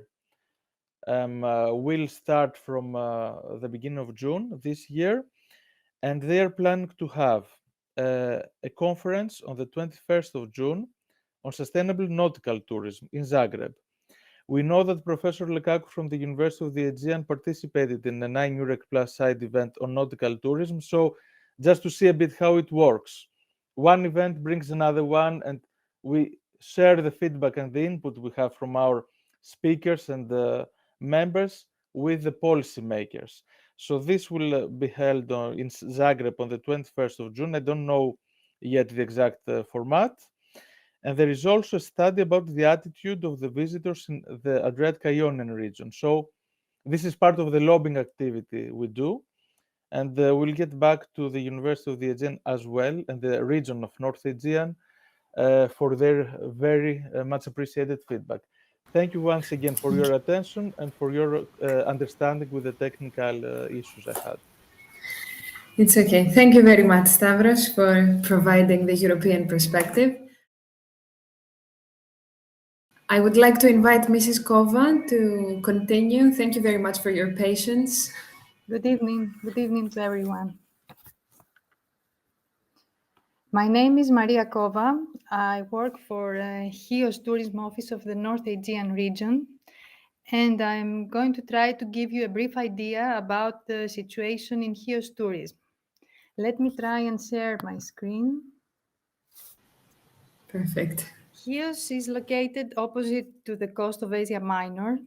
will start from the beginning of June this year, and they are planning to have a conference on the 21st of June on sustainable nautical tourism in Zagreb. We know that Professor Lekakou from the University of the Aegean participated in a 9 EUREC Plus side event on nautical tourism. So just to see a bit how it works. One event brings another one, and we share the feedback and the input we have from our speakers and the members with the policymakers. So this will be held in Zagreb on the 21st of June. I don't know yet the exact format. And there is also a study about the attitude of the visitors in the Adriatic-Ionian region. So this is part of the lobbying activity we do. And we'll get back to the University of the Aegean as well, and the region of North Aegean for their very much appreciated feedback. Thank you once again for your attention and for your understanding with the technical issues I had. It's okay. Thank you very much, Stavros, for providing the European perspective. I would like to invite Mrs. Kova to continue. Thank you very much for your patience. Good evening. Good evening to everyone. My name is Maria Kova. I work for Chios Tourism Office of the North Aegean region, and I'm going to try to give you a brief idea about the situation in Chios tourism. Let me try and share my screen. Perfect. Chios is located opposite to the coast of Asia Minor.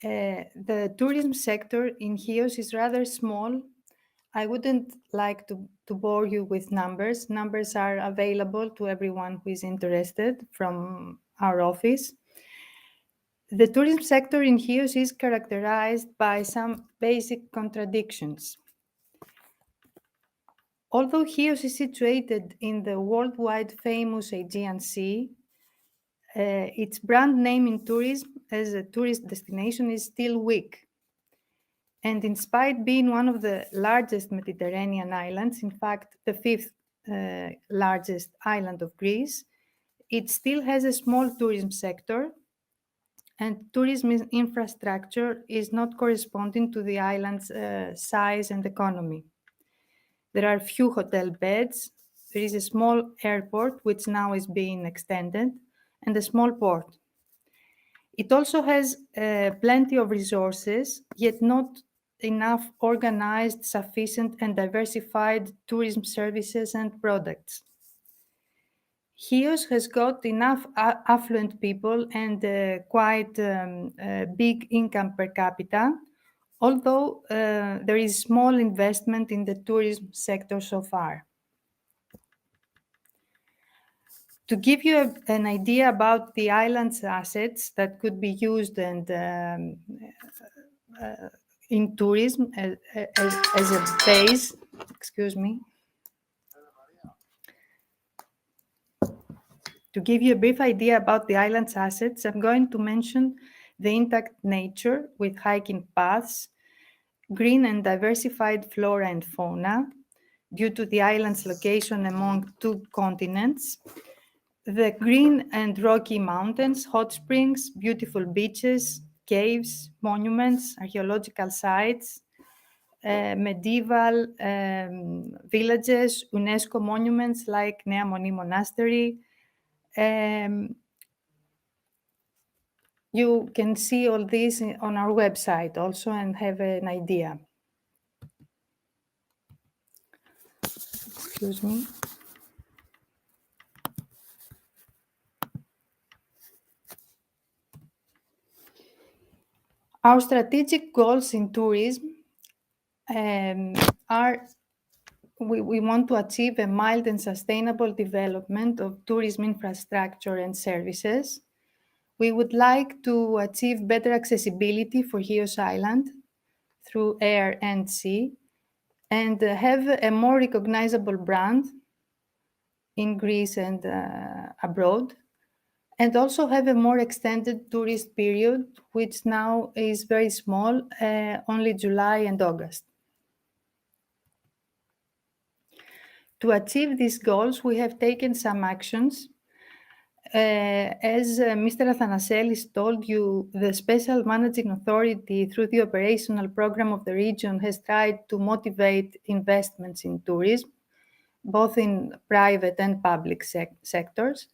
The tourism sector in Chios is rather small. I wouldn't like to bore you with numbers. Numbers are available to everyone who is interested from our office. The tourism sector in Chios is characterized by some basic contradictions. Although Chios is situated in the worldwide famous Aegean Sea, its brand name in tourism as a tourist destination is still weak. And in spite being one of the largest Mediterranean islands, in fact, the fifth largest island of Greece, it still has a small tourism sector, and tourism infrastructure is not corresponding to the island's size and economy. There are few hotel beds, there is a small airport, which now is being extended, and a small port. It also has plenty of resources, yet not enough organized, sufficient, and diversified tourism services and products. Chios has got enough affluent people and quite big income per capita, although there is small investment in the tourism sector so far. To give you an idea about the island's assets that could be used and in tourism as a base, excuse me. To give you a brief idea about the island's assets, I'm going to mention the intact nature with hiking paths, green and diversified flora and fauna, due to the island's location among two continents, the green and rocky mountains, hot springs, beautiful beaches, caves, monuments, archaeological sites, medieval villages, UNESCO monuments like Nea Moni Monastery. You can see all this on our website also and have an idea. Excuse me. Our strategic goals in tourism are we want to achieve a mild and sustainable development of tourism infrastructure and services. We would like to achieve better accessibility for Chios Island through air and sea, and have a more recognizable brand in Greece and abroad, and also have a more extended tourist period, which now is very small, only July and August. To achieve these goals, we have taken some actions. As Mr. Athanasselis told you, the Special Managing Authority, through the operational program of the region, has tried to motivate investments in tourism, both in private and public sectors.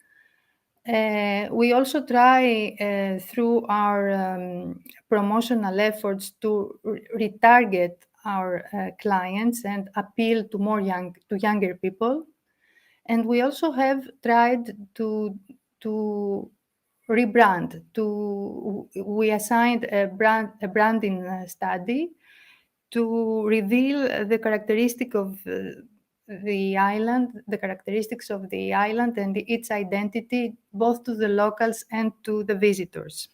We also try, through our promotional efforts, to retarget our clients and appeal to younger people. And we also have tried to rebrand. We assigned a branding study to reveal the characteristic of the island, the characteristics of the island and its identity, both to the locals and to the visitors.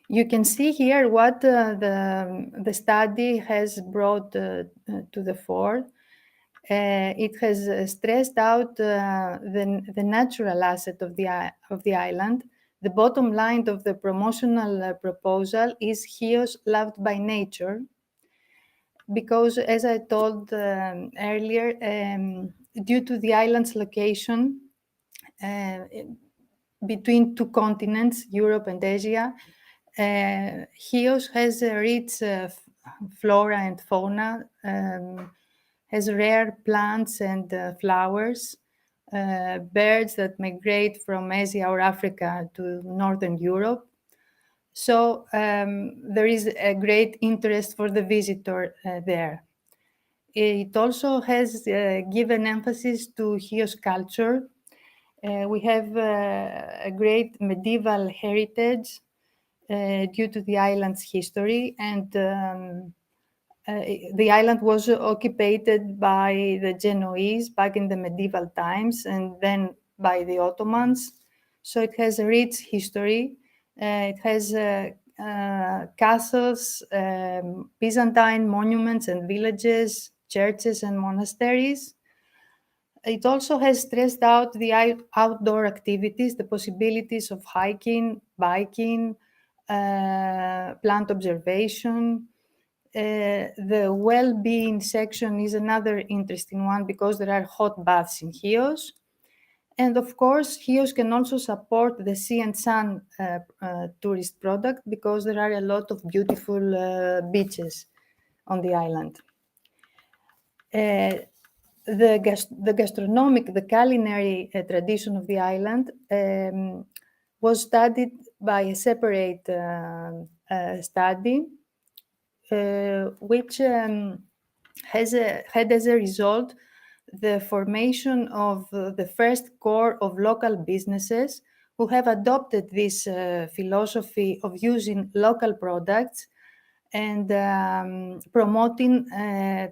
You can see here what the study has brought to the fore. It has stressed out the natural asset of the island. The bottom line of the promotional proposal is Chios loved by nature, because, as I told earlier, due to the island's location between two continents, Europe and Asia, Chios has a rich flora and fauna, has rare plants and flowers, birds that migrate from Asia or Africa to Northern Europe. So there is a great interest for the visitor there. It also has given emphasis to Chios culture. We have a great medieval heritage due to the island's history, and the island was occupied by the Genoese back in the medieval times and then by the Ottomans. So it has a rich history. It has castles, Byzantine monuments and villages, churches and monasteries. It also has stressed out the outdoor activities, the possibilities of hiking, biking, plant observation. The well-being section is another interesting one because there are hot baths in Chios. And of course, Chios can also support the sea and sun tourist product because there are a lot of beautiful beaches on the island. The gastronomic, the culinary tradition of the island was studied by a separate study, which had as a result the formation of the first core of local businesses who have adopted this philosophy of using local products and promoting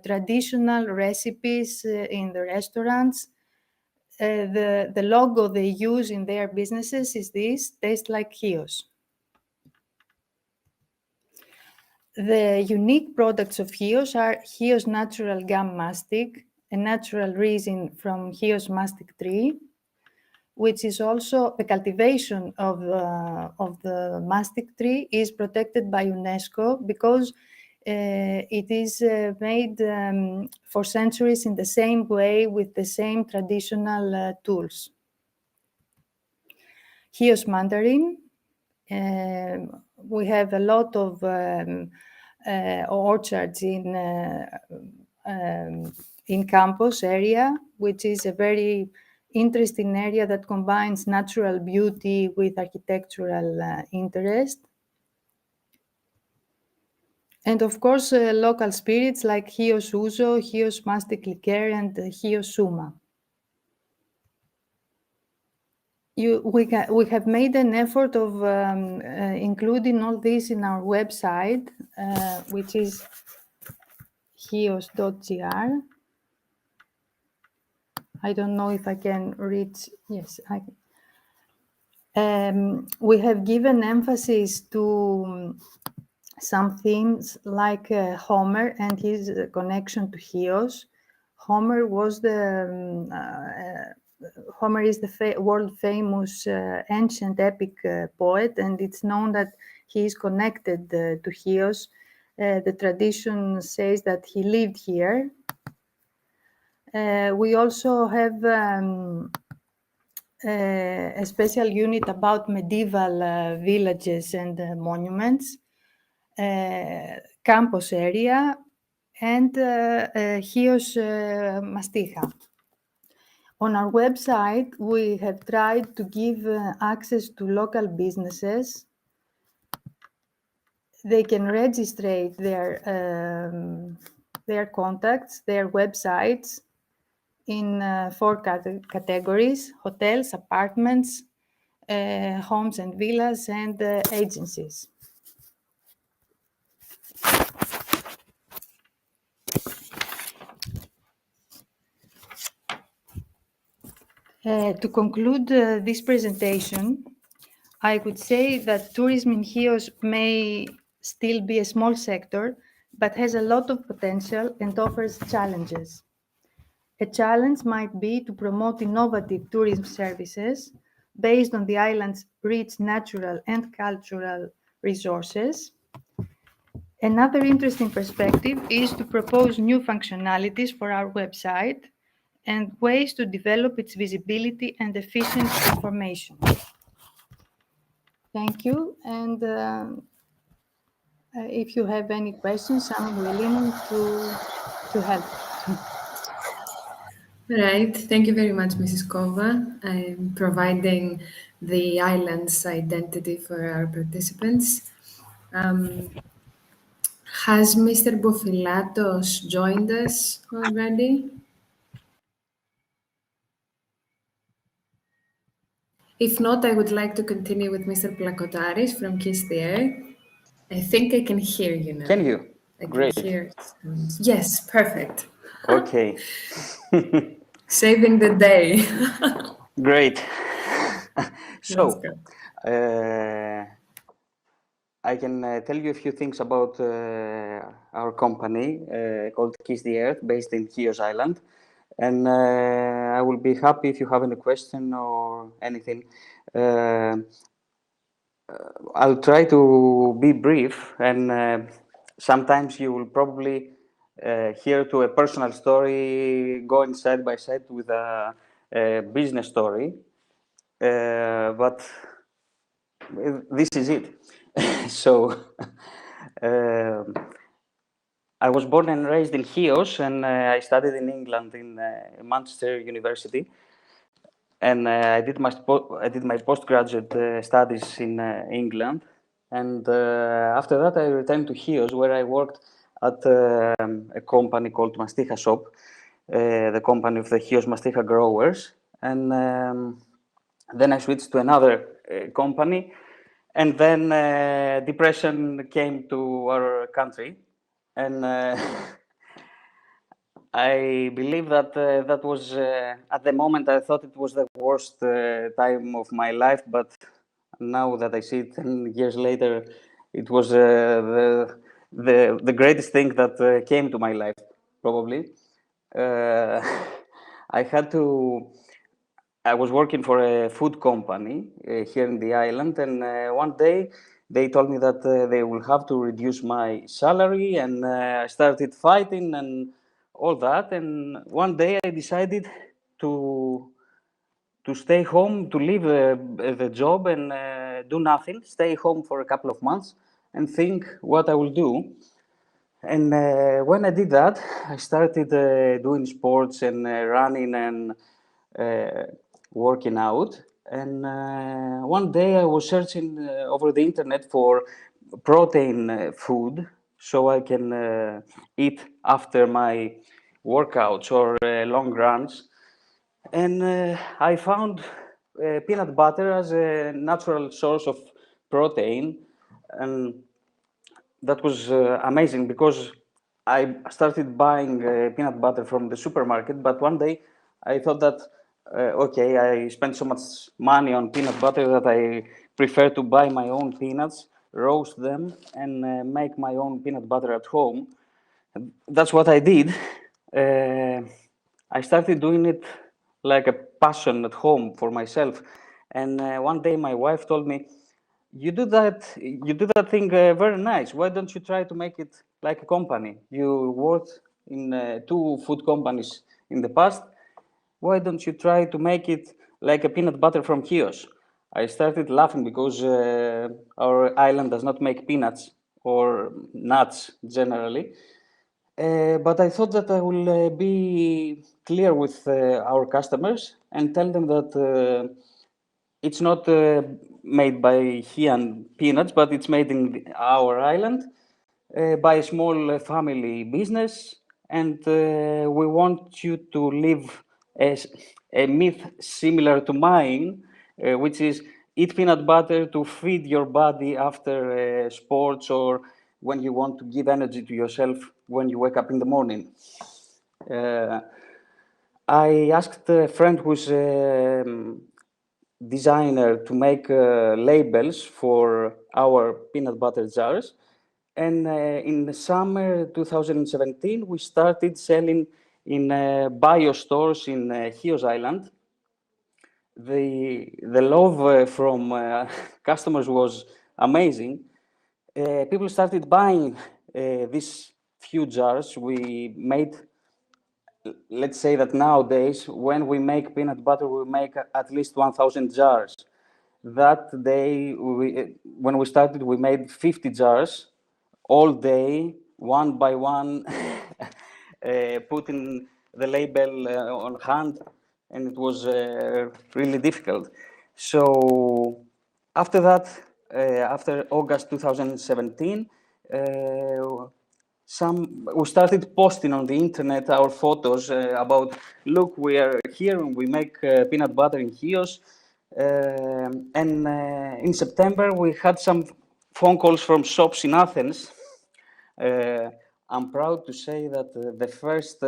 traditional recipes in the restaurants. The logo they use in their businesses is this: taste like Chios. The unique products of Chios are Chios natural gum mastic, a natural resin from Chios mastic tree, which is also the cultivation of the mastic tree is protected by UNESCO because it is made for centuries in the same way with the same traditional tools. Chios mandarin. We have a lot of orchards in campus area, which is a very interesting area that combines natural beauty with architectural interest. And of course, local spirits like Chios Ouzo, Chios mastic liqueur, and Chios Suma. We have made an effort of including all this in our website, which is chios.gr. I don't know if I can reach. Yes, I can. We have given emphasis to some themes like Homer and his connection to Chios. Homer is the world famous ancient epic poet, and it's known that he is connected to Chios. The tradition says that he lived here. We also have a special unit about medieval villages and monuments, campus area, and Chios Masticha. On our website, we have tried to give access to local businesses. They can register their contacts, their websites in 4 categories: hotels, apartments, homes and villas, and agencies. To conclude this presentation, I would say that tourism in Chios may still be a small sector, but has a lot of potential and offers challenges. A challenge might be to promote innovative tourism services based on the island's rich natural and cultural resources. Another interesting perspective is to propose new functionalities for our website and ways to develop its visibility and efficient information. Thank you. And if you have any questions, I'm willing to help. All right. Thank you very much, Mrs. Kova. I'm providing the island's identity for our participants. Has Mr. Bofilatos joined us already? If not, I would like to continue with Mr. Plakotaris from Kiss the Earth. I think I can hear you now. Can you? I can Great. hear sounds. Yes, perfect. Okay. Saving the day. Great. Let's So, go. I can tell you a few things about our company called Kiss the Earth, based in Chios Island. And I will be happy if you have any question or anything. I'll try to be brief, and sometimes you will probably hear to a personal story going side by side with a business story. But this is it. So I was born and raised in Chios, and I studied in England in Manchester University. And I did my postgraduate studies in England, and after that I returned to Chios, where I worked at a company called Masticha Shop, the company of the Chios Masticha growers, and then I switched to another company, and then depression came to our country, and I believe that that was, at the moment, I thought it was the worst time of my life, but now that I see it 10 years later, it was the greatest thing that came to my life, probably. I was working for a food company here in the island, and one day they told me that they will have to reduce my salary, and I started fighting and all that. And one day I decided to stay home, to leave the job and do nothing, stay home for a couple of months and think what I will do. And when I did that, I started doing sports and running and working out. And one day I was searching over the internet for protein food so I can eat after my workouts or long runs. And I found peanut butter as a natural source of protein. And that was amazing because I started buying peanut butter from the supermarket, but one day I thought that, okay, I spent so much money on peanut butter that I prefer to buy my own peanuts, roast them, and make my own peanut butter at home. And that's what I did. I started doing it like a passion at home for myself. And one day my wife told me, you do that thing very nice. Why don't you try to make it like a company? You worked in 2 food companies in the past. Why don't you try to make it like a peanut butter from Chios? I started laughing because our island does not make peanuts or nuts generally. But I thought that I will be clear with our customers and tell them that it's not made by Heian peanuts, but it's made in our island by a small family business. And we want you to live a myth similar to mine, which is eat peanut butter to feed your body after sports or when you want to give energy to yourself when you wake up in the morning. I asked a friend who's designer to make labels for our peanut butter jars. And in the summer 2017, we started selling in bio stores in Chios Island. The love from customers was amazing. People started buying these few jars. We made, let's say that nowadays, when we make peanut butter, we make at least 1,000 jars. That day, when we started, we made 50 jars all day, one by one, putting the label on hand, and it was really difficult. So after that, after August 2017, we started posting on the internet our photos about, look, we are here and we make peanut butter in Chios. And in September, we had some phone calls from shops in Athens. I'm proud to say that the first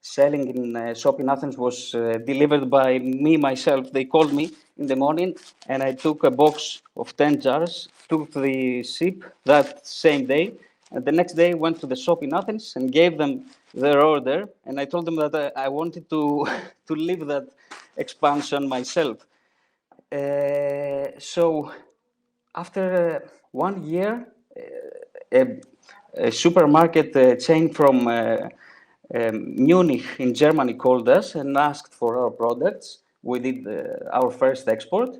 selling in a shop in Athens was delivered by me myself. They called me in the morning and I took a box of 10 jars, took the ship that same day, and the next day went to the shop in Athens and gave them their order. And I told them that I wanted to, to live that expansion myself. So after 1 year, a supermarket chain from Munich in Germany called us and asked for our products. We did our first export.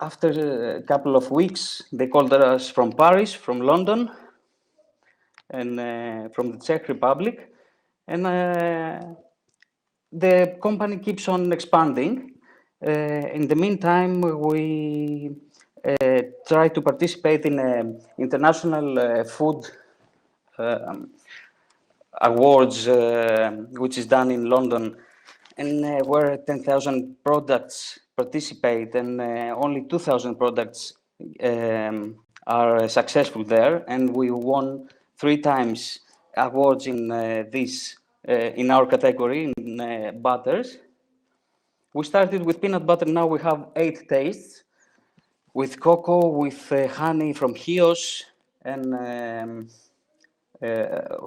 After a couple of weeks, they called us from Paris, from London, and from the Czech Republic. And the company keeps on expanding. In the meantime, we try to participate in international food awards, which is done in London, and where 10,000 products participate, and only 2,000 products are successful there. And we won 3 times awards in this, in our category, in butters. We started with peanut butter, now we have 8 tastes, with cocoa, with honey from Chios, and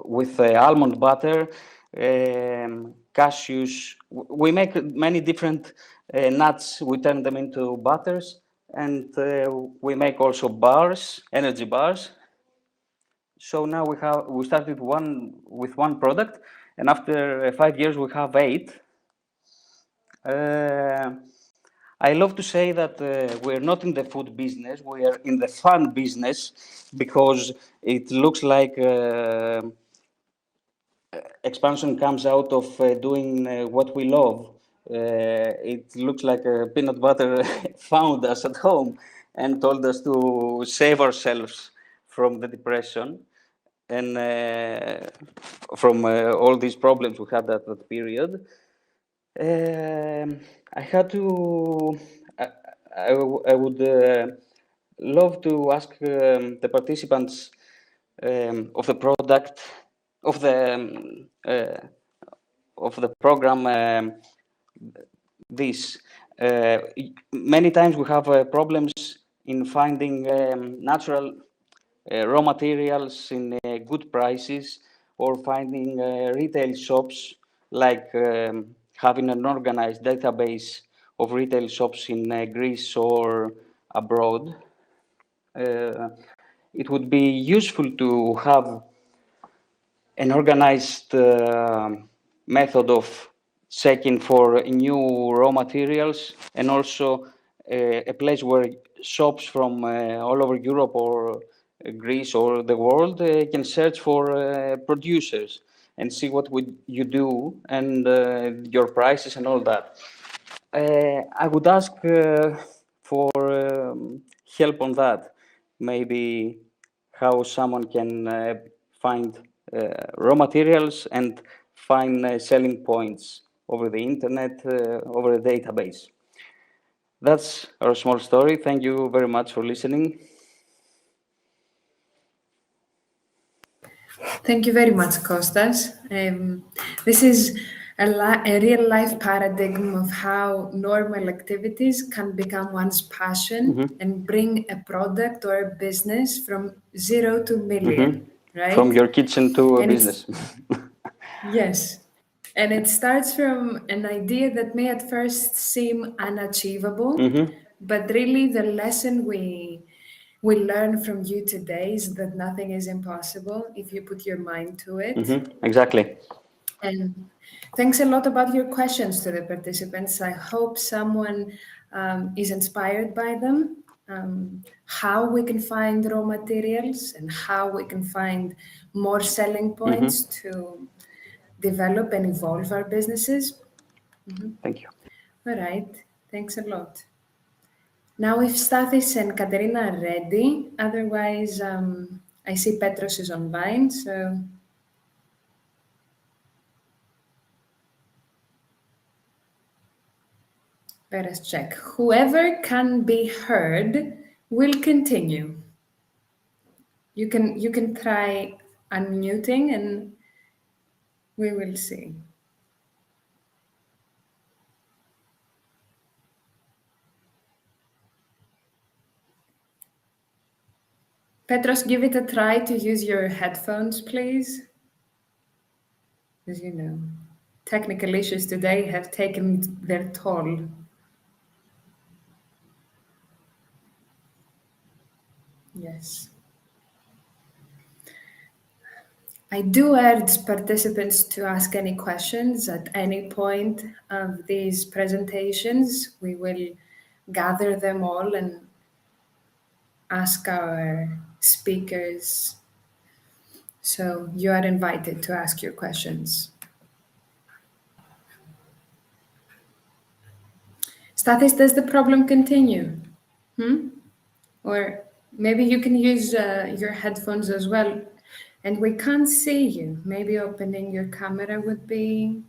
with almond butter, cashews. We make many different nuts, we turn them into butters, and we make also bars, energy bars. So now we started with one product, and after 5 years we have 8. I love to say that we're not in the food business, we are in the fun business, because it looks like expansion comes out of doing what we love. It looks like peanut butter found us at home and told us to save ourselves from the depression and from all these problems we had at that period. I had to, I would love to ask the participants of the product, of the program, this. Many times we have problems in finding natural raw materials in good prices, or finding retail shops, like having an organized database of retail shops in Greece or abroad. It would be useful to have an organized method of checking for new raw materials, and also a place where shops from all over Europe or Greece or the world can search for producers and see what would you do and your prices and all that. I would ask for help on that. Maybe how someone can find raw materials and find selling points over the internet, over a database. That's our small story. Thank you very much for listening. Thank you very much, Kostas. This is a real life paradigm of how normal activities can become one's passion and bring a product or a business from 0 to million, right? From your kitchen to a business. Yes. And it starts from an idea that may at first seem unachievable, but really the lesson we learn from you today is that nothing is impossible if you put your mind to it. Exactly. And thanks a lot about your questions to the participants. I hope someone is inspired by them, how we can find raw materials and how we can find more selling points to develop and evolve our businesses. Thank you. All right, thanks a lot. Now, if Stathis and Katerina are ready, otherwise, I see Petros is online, so. Let us check. Whoever can be heard will continue. You can try unmuting and we will see. Petros, give it a try to use your headphones, please. As you know, technical issues today have taken their toll. Yes. I do urge participants to ask any questions at any point of these presentations. We will gather them all and ask our speakers. So you are invited to ask your questions. Stathis, does the problem continue? Or maybe you can use your headphones as well. And we can't see you. Maybe opening your camera would be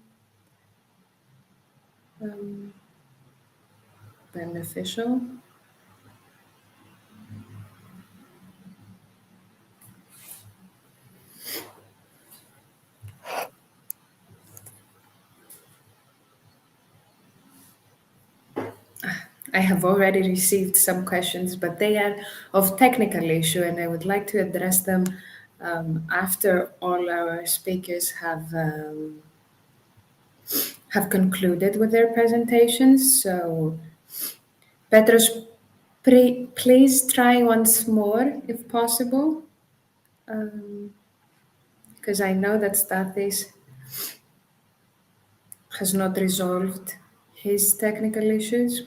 beneficial. I have already received some questions, but they are of technical issue, and I would like to address them after all our speakers have concluded with their presentations. So, Petros, please try once more if possible, because I know that Stathis has not resolved his technical issues.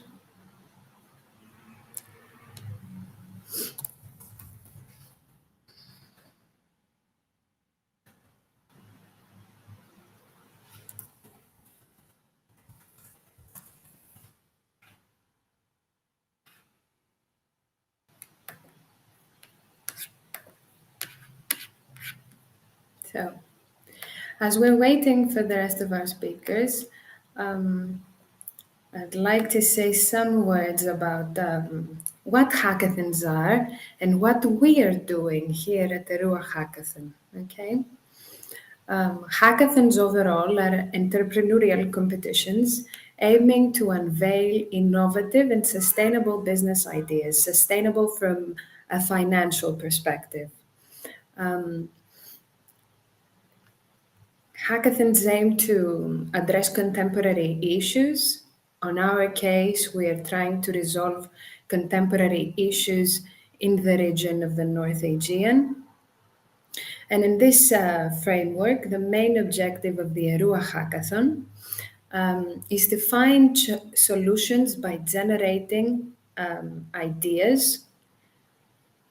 So, as we're waiting for the rest of our speakers, I'd like to say some words about what hackathons are and what we are doing here at the ERUAHackaTHon, okay? Hackathons overall are entrepreneurial competitions aiming to unveil innovative and sustainable business ideas, sustainable from a financial perspective. Hackathons aim to address contemporary issues. On our case, we are trying to resolve contemporary issues in the region of the North Aegean. And in this framework, the main objective of the ERUAHackaTHon is to find solutions by generating ideas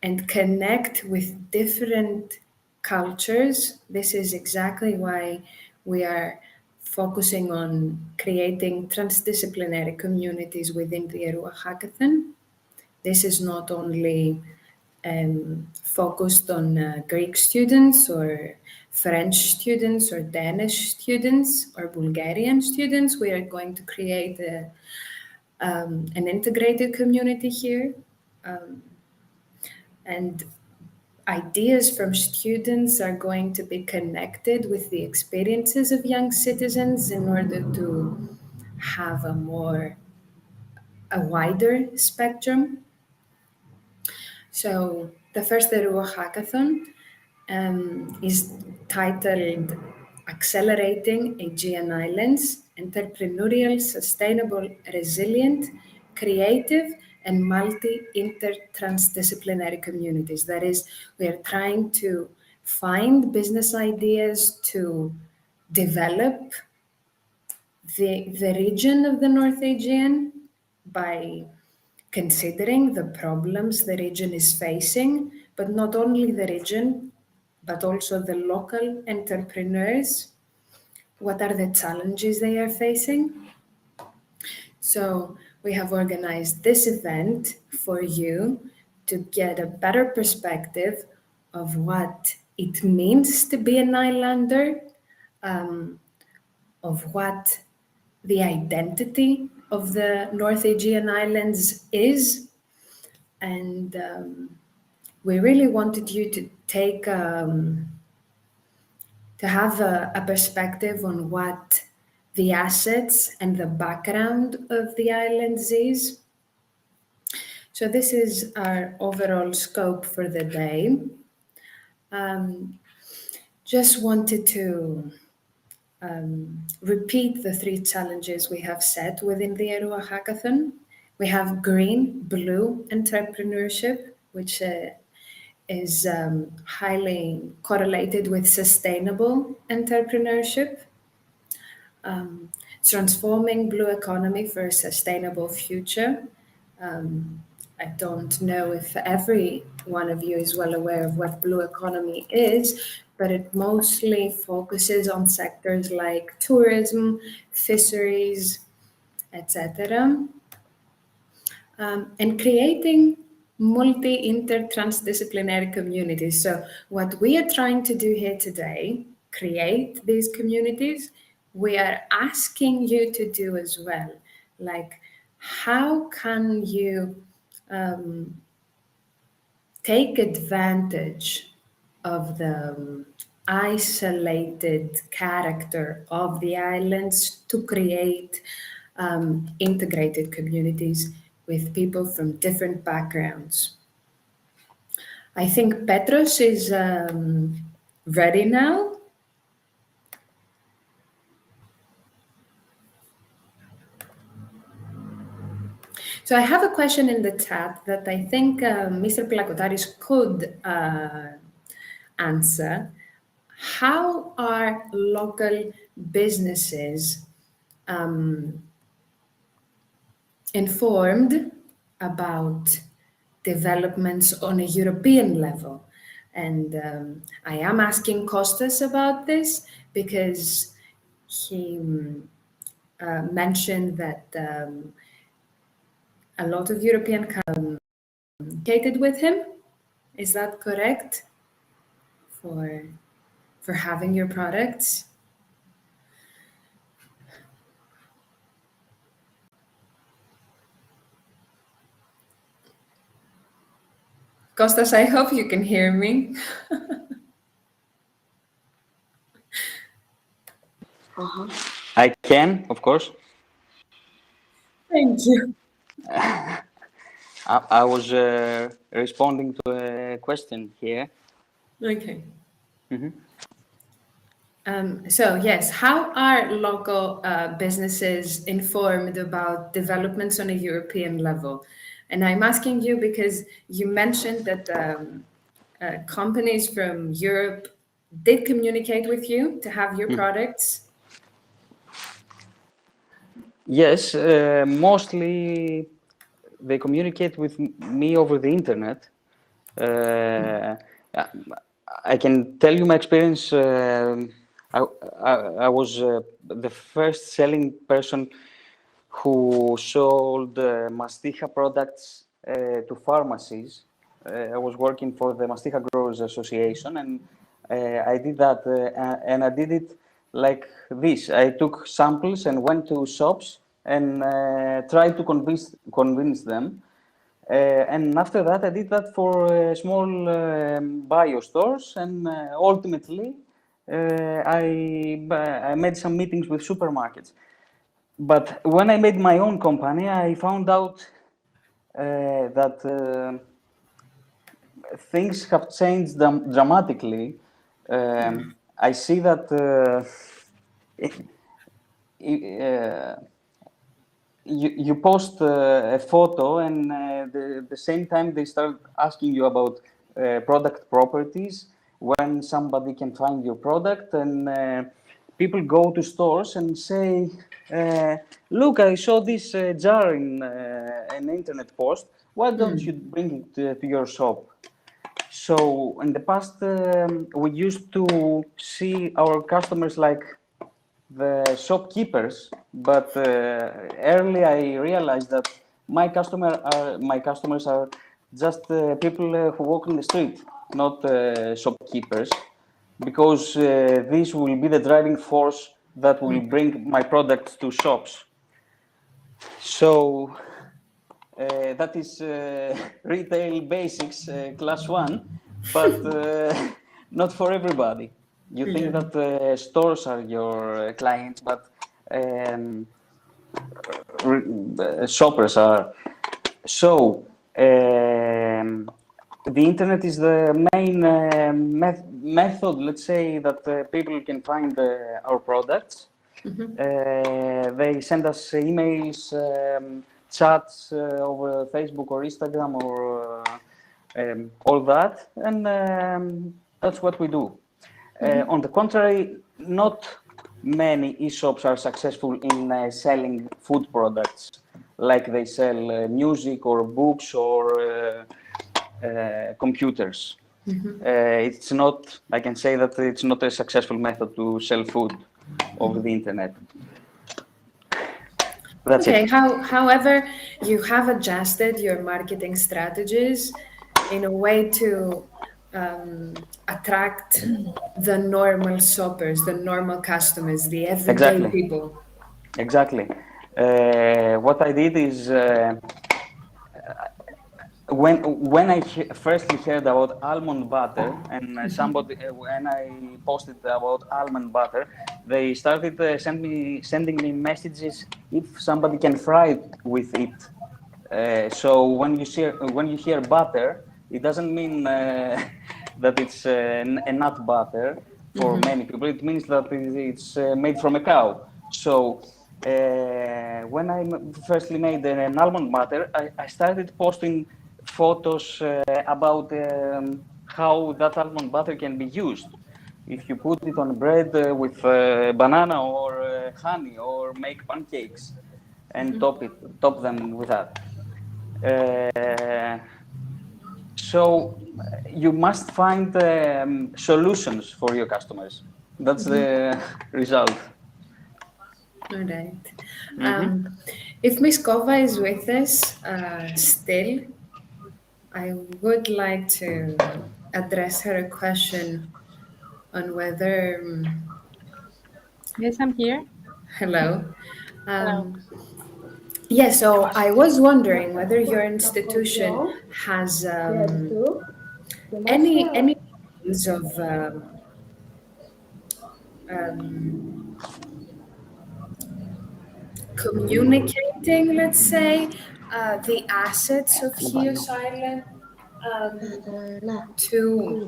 and connect with different cultures. This is exactly why we are focusing on creating transdisciplinary communities within the ERUAHackaTHon. This is not only focused on Greek students or French students or Danish students or Bulgarian students. We are going to create an integrated community here. And ideas from students are going to be connected with the experiences of young citizens in order to have a wider spectrum. So the first ERUAHackaTHon is titled Accelerating Aegean Islands, Entrepreneurial, Sustainable, Resilient, Creative, and multi-inter-transdisciplinary communities. That is, we are trying to find business ideas to develop the region of the North Aegean by considering the problems the region is facing, but not only the region, but also the local entrepreneurs. What are the challenges they are facing? So we have organized this event for you to get a better perspective of what it means to be an islander, of what the identity of the North Aegean Islands is. And we really wanted you to take, to have a perspective on what the assets and the background of the islands is. So this is our overall scope for the day. Just wanted to repeat the 3 challenges we have set within the ERUAHackaTHon. We have green, blue entrepreneurship, which is highly correlated with sustainable entrepreneurship. Transforming blue economy for a sustainable future. I don't know if every one of you is well aware of what blue economy is, but it mostly focuses on sectors like tourism, fisheries, etc. And creating multi-inter-transdisciplinary communities. So what we are trying to do here today, create these communities, we are asking you to do as well. Like, how can you take advantage of the isolated character of the islands to create integrated communities with people from different backgrounds? I think Petros is ready now. So I have a question in the chat that I think Mr. Plakotaris could answer. How are local businesses informed about developments on a European level? And I am asking Kostas about this because he mentioned that a lot of European companies communicated with him. Is that correct? For having your products? Kostas, I hope you can hear me. I can, of course. Thank you. I was responding to a question here. Okay. So yes, how are local businesses informed about developments on a European level? And I'm asking you because you mentioned that companies from Europe did communicate with you to have your products? Yes, mostly they communicate with me over the internet. I can tell you my experience. I was the first selling person who sold Mastiha products to pharmacies. I was working for the Mastiha Growers Association, and I did that, and I did it like this. I took samples and went to shops and tried to convince them. And after that, I did that for small bio stores, and ultimately, I made some meetings with supermarkets. But when I made my own company, I found out that things have changed dramatically. I see that you post a photo, and the same time they start asking you about product properties, when somebody can find your product, and people go to stores and say, look, I saw this jar in an internet post, why don't you bring it to your shop? So in the past, we used to see our customers like the shopkeepers, but early I realized that my customers are just people who walk in the street, not shopkeepers, because this will be the driving force that will bring my products to shops. So that is retail basics, class 1, but not for everybody. You think that stores are your clients, but shoppers are. So the internet is the main method, let's say, that people can find our products. They send us emails, chats over Facebook or Instagram or all that, and that's what we do. On the contrary, not many e-shops are successful in selling food products, like they sell music or books or computers. It's not, I can say that it's not a successful method to sell food over the internet. That's Okay, it. however, you have adjusted your marketing strategies in a way to attract the normal shoppers, the normal customers, the everyday people. Exactly. What I did is when I firstly heard about almond butter, and somebody when I posted about almond butter, they started sending me messages if somebody can fry it with it. So when you hear butter, it doesn't mean that it's a nut butter for many people. It means that it's made from a cow. So when I firstly made an almond butter, I started posting photos about how that almond butter can be used. If you put it on bread with banana or honey, or make pancakes and top them with that. So you must find solutions for your customers. That's the result. All right. If Ms. Kova is with us still, I would like to address her a question on whether. Yes, I'm here. Hello. Hello. Yes, so I was wondering whether your institution has any means of communicating, let's say, the assets of Chios Island to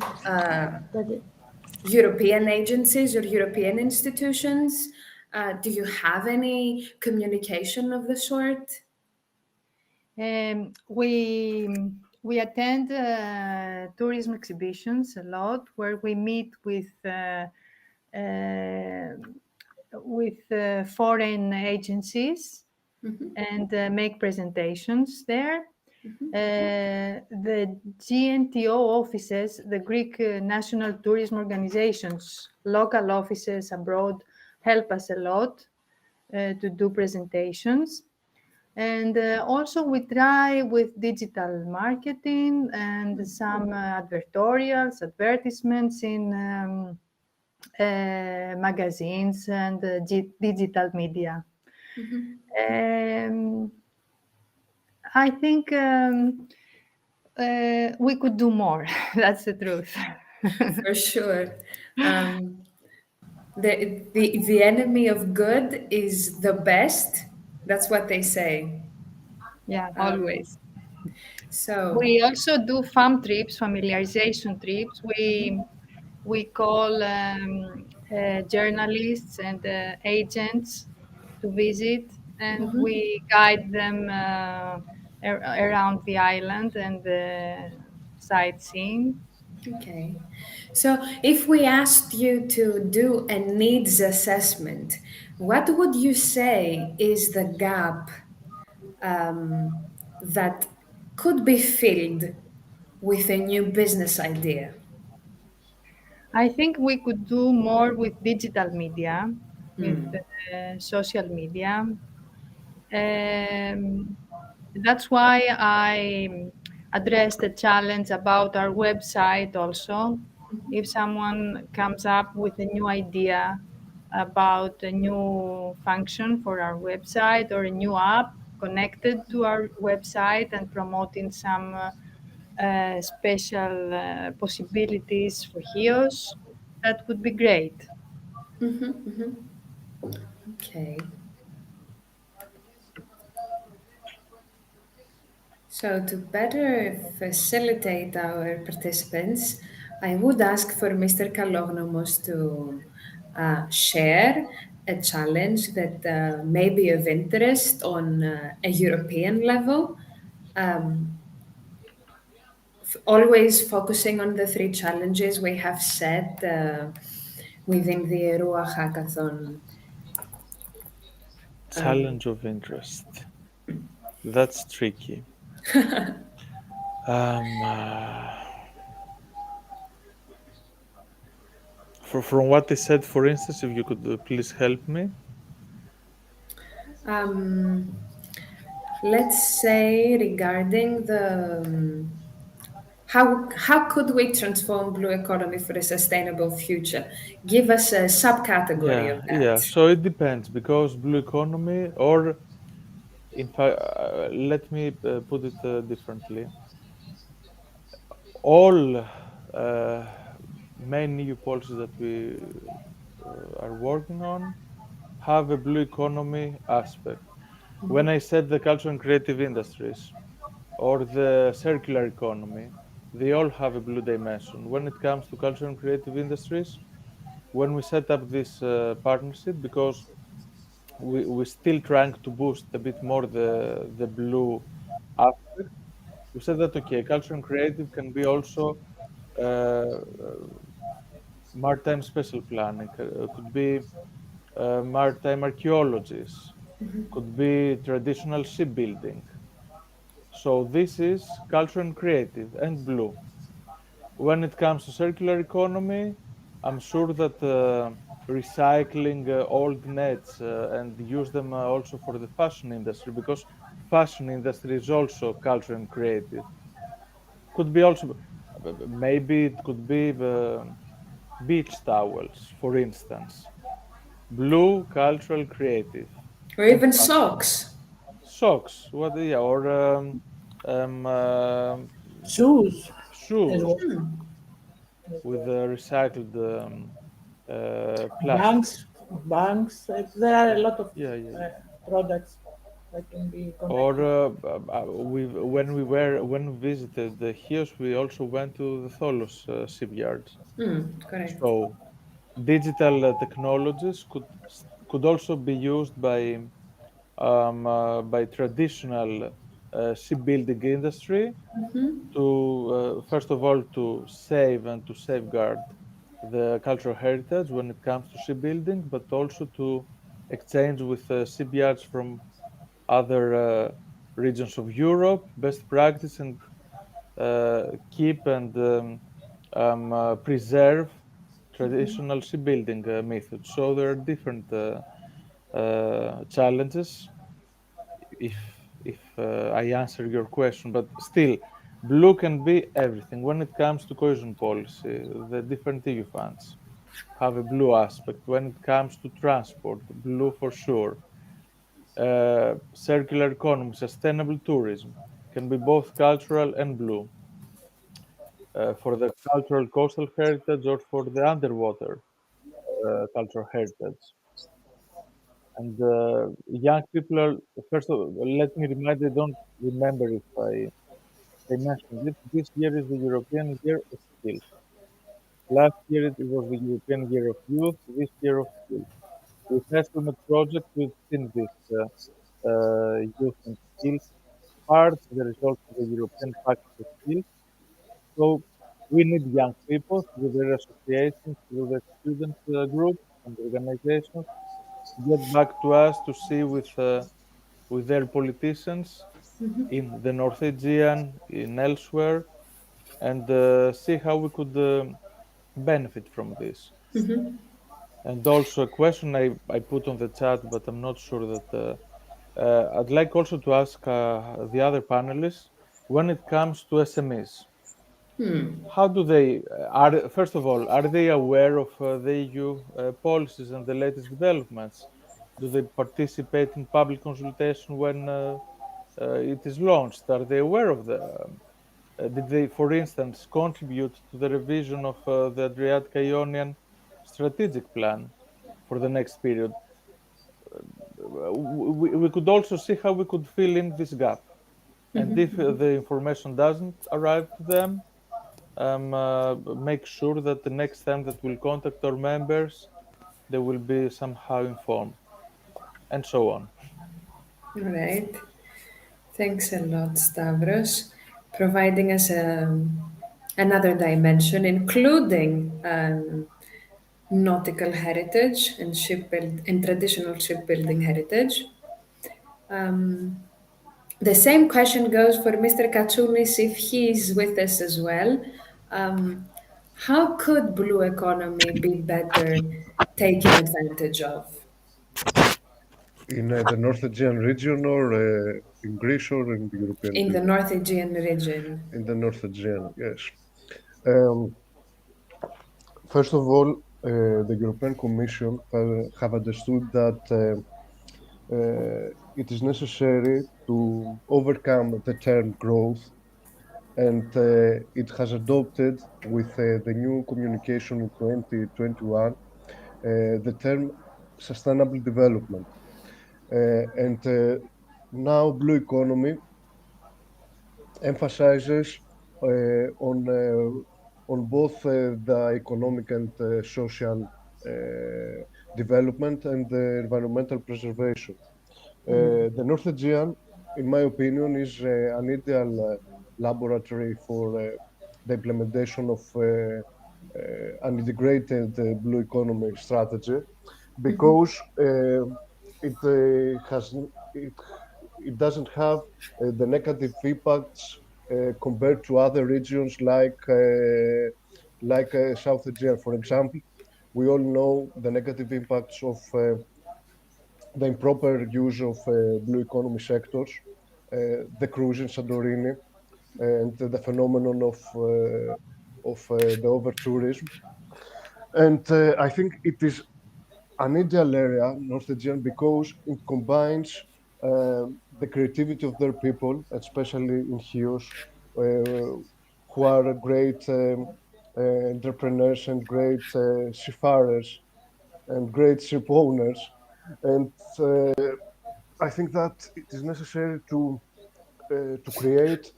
European agencies or European institutions. Do you have any communication of the sort? We we attend tourism exhibitions a lot, where we meet with foreign agencies and make presentations there. The GNTO offices, the Greek National Tourism Organizations, local offices abroad help us a lot to do presentations. And also we try with digital marketing and some advertisements in magazines and digital media. I think we could do more. That's the truth. For sure. The enemy of good is the best. That's what they say. Yeah, always. So We also do FAM trips, familiarization trips. We call journalists and agents to visit, and we guide them around the island and the sightseeing. okay. So if we asked you to do a needs assessment, what would you say is the gap that could be filled with a new business idea? I think we could do more with digital media, with social media. That's why I addressed the challenge about our website also. If someone comes up with a new idea about a new function for our website or a new app connected to our website and promoting some special possibilities for HIOS, that would be great. Okay. So to better facilitate our participants, I would ask for Mr. Kalognomos to share a challenge that may be of interest on a European level, always focusing on the three challenges we have set within the ERUA Hackathon. Challenge of interest. That's tricky. From what I said, for instance, if you could please help me. Let's say regarding the how could we transform blue economy for a sustainable future? Give us a subcategory of that. Yeah. So it depends, because blue economy, or in fact, let me put it differently. All main EU policies that we are working on have a blue economy aspect. When I said the cultural and creative industries or the circular economy, they all have a blue dimension. When it comes to cultural and creative industries, when we set up this partnership, because we're still trying to boost a bit more the blue aspect, we said that, okay, culture and creative can be also maritime special planning, could be maritime archaeologies, could be traditional shipbuilding. So this is culture and creative and blue. When it comes to circular economy, I'm sure that recycling old nets and use them also for the fashion industry, because fashion industry is also culture and creative. Could be also, maybe it could be beach towels, for instance. Blue, cultural, creative. Or And even fashion. socks. Socks, what? Yeah, or Shoes. shoes with recycled plastics. Banks. There are a lot of Yeah, yeah, yeah. products that can be connected. Or when we visited the Chios, we also went to the Tholos shipyards. Correct. So digital technologies could also be used by traditional shipbuilding industry to, first of all, to save and to safeguard the cultural heritage when it comes to shipbuilding, but also to exchange with shipyards from other regions of Europe, best practice, and keep and preserve traditional shipbuilding methods. So there are different challenges, if I answer your question, but still, blue can be everything. When it comes to cohesion policy, the different EU funds have a blue aspect. When it comes to transport, blue for sure. Circular economy, sustainable tourism can be both cultural and blue. For the cultural coastal heritage or for the underwater cultural heritage. And young people are, first of all, let me remind, I don't remember if I mentioned it. This year is the European Year of Skills. Last year it was the European Year of Youth, this year of Skills. With estimate project, we've seen this youth and skills part, the result of the European Pact of Skills. So we need young people through their associations, through the student groups and organizations to get back to us to see with their politicians in the North Aegean, in elsewhere, and see how we could benefit from this. And also a question I put on the chat, but I'm not sure that I'd like also to ask the other panelists when it comes to SMEs. How do they are? First of all, are they aware of the EU policies and the latest developments? Do they participate in public consultation when it is launched? Are they aware of the? Did they, for instance, contribute to the revision of the Adriatic-Ionian strategic plan for the next period? We could also see how we could fill in this gap, and if the information doesn't arrive to them, make sure that the next time that we'll contact our members, they will be somehow informed, and so on. All right. Thanks a lot, Stavros, providing us another dimension, including nautical heritage and and traditional shipbuilding heritage. The same question goes for Mr. Katsounis if he is with us as well. How could blue economy be better taken advantage of? In the North Aegean region or in Greece or in the European In the Union? North Aegean region. In the North Aegean, yes. First of all, the European Commission have understood that it is necessary to overcome the term growth, and it has adopted with the new communication in 2021 the term sustainable development. And now blue economy emphasizes on both the economic and social development and the environmental preservation. The North Aegean, in my opinion, is an ideal laboratory for the implementation of an integrated blue economy strategy, because it doesn't have the negative impacts compared to other regions like South Aegean, for example. We all know the negative impacts of the improper use of blue economy sectors, the cruise in Santorini, and the phenomenon of the over-tourism. And I think it is an ideal area, North Aegean, because it combines the creativity of their people, especially in Chios, who are great entrepreneurs and great seafarers and great ship owners. And I think that it is necessary to create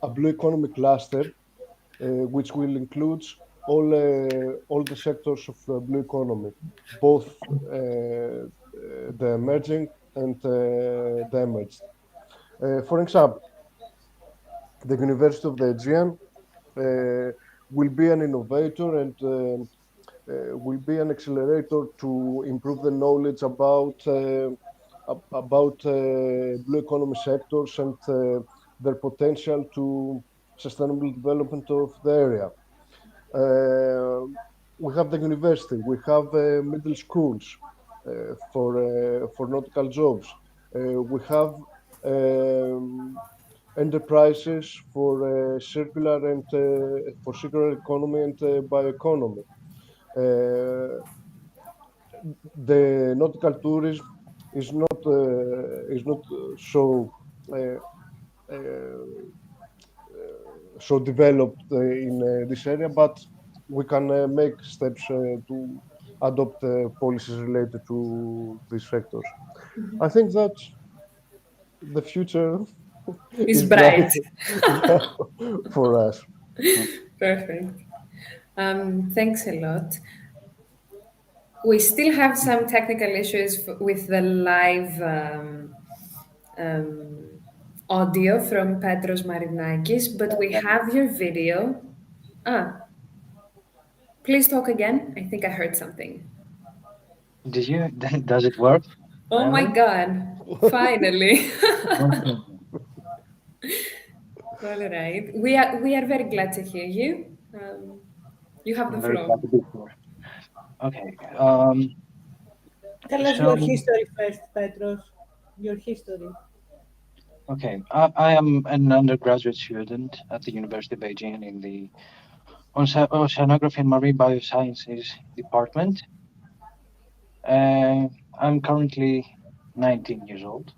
a blue economy cluster, which will include all the sectors of blue economy, both the emerging and the emerged. For example, the University of the Aegean will be an innovator and will be an accelerator to improve the knowledge about blue economy sectors and their potential to sustainable development of the area. We have the university, we have middle schools for nautical jobs. We have enterprises for circular economy and bioeconomy. The nautical tourism is not so developed in this area, but we can make steps to adopt policies related to these sectors. I think that the future Is bright. For us. Perfect. Thanks a lot. We still have some technical issues with the live audio from Petros Marinakis, but we have your video. Please talk again. I think I heard something. Did you? Does it work? Oh my God! Finally. All right. We are very glad to hear you. You have the I'm very floor. glad to be here. Okay. Tell us your history first, Petros. Your history. Okay. I am an undergraduate student at the University of Beijing in the Oceanography and Marine Biosciences department. I'm currently 19 years old,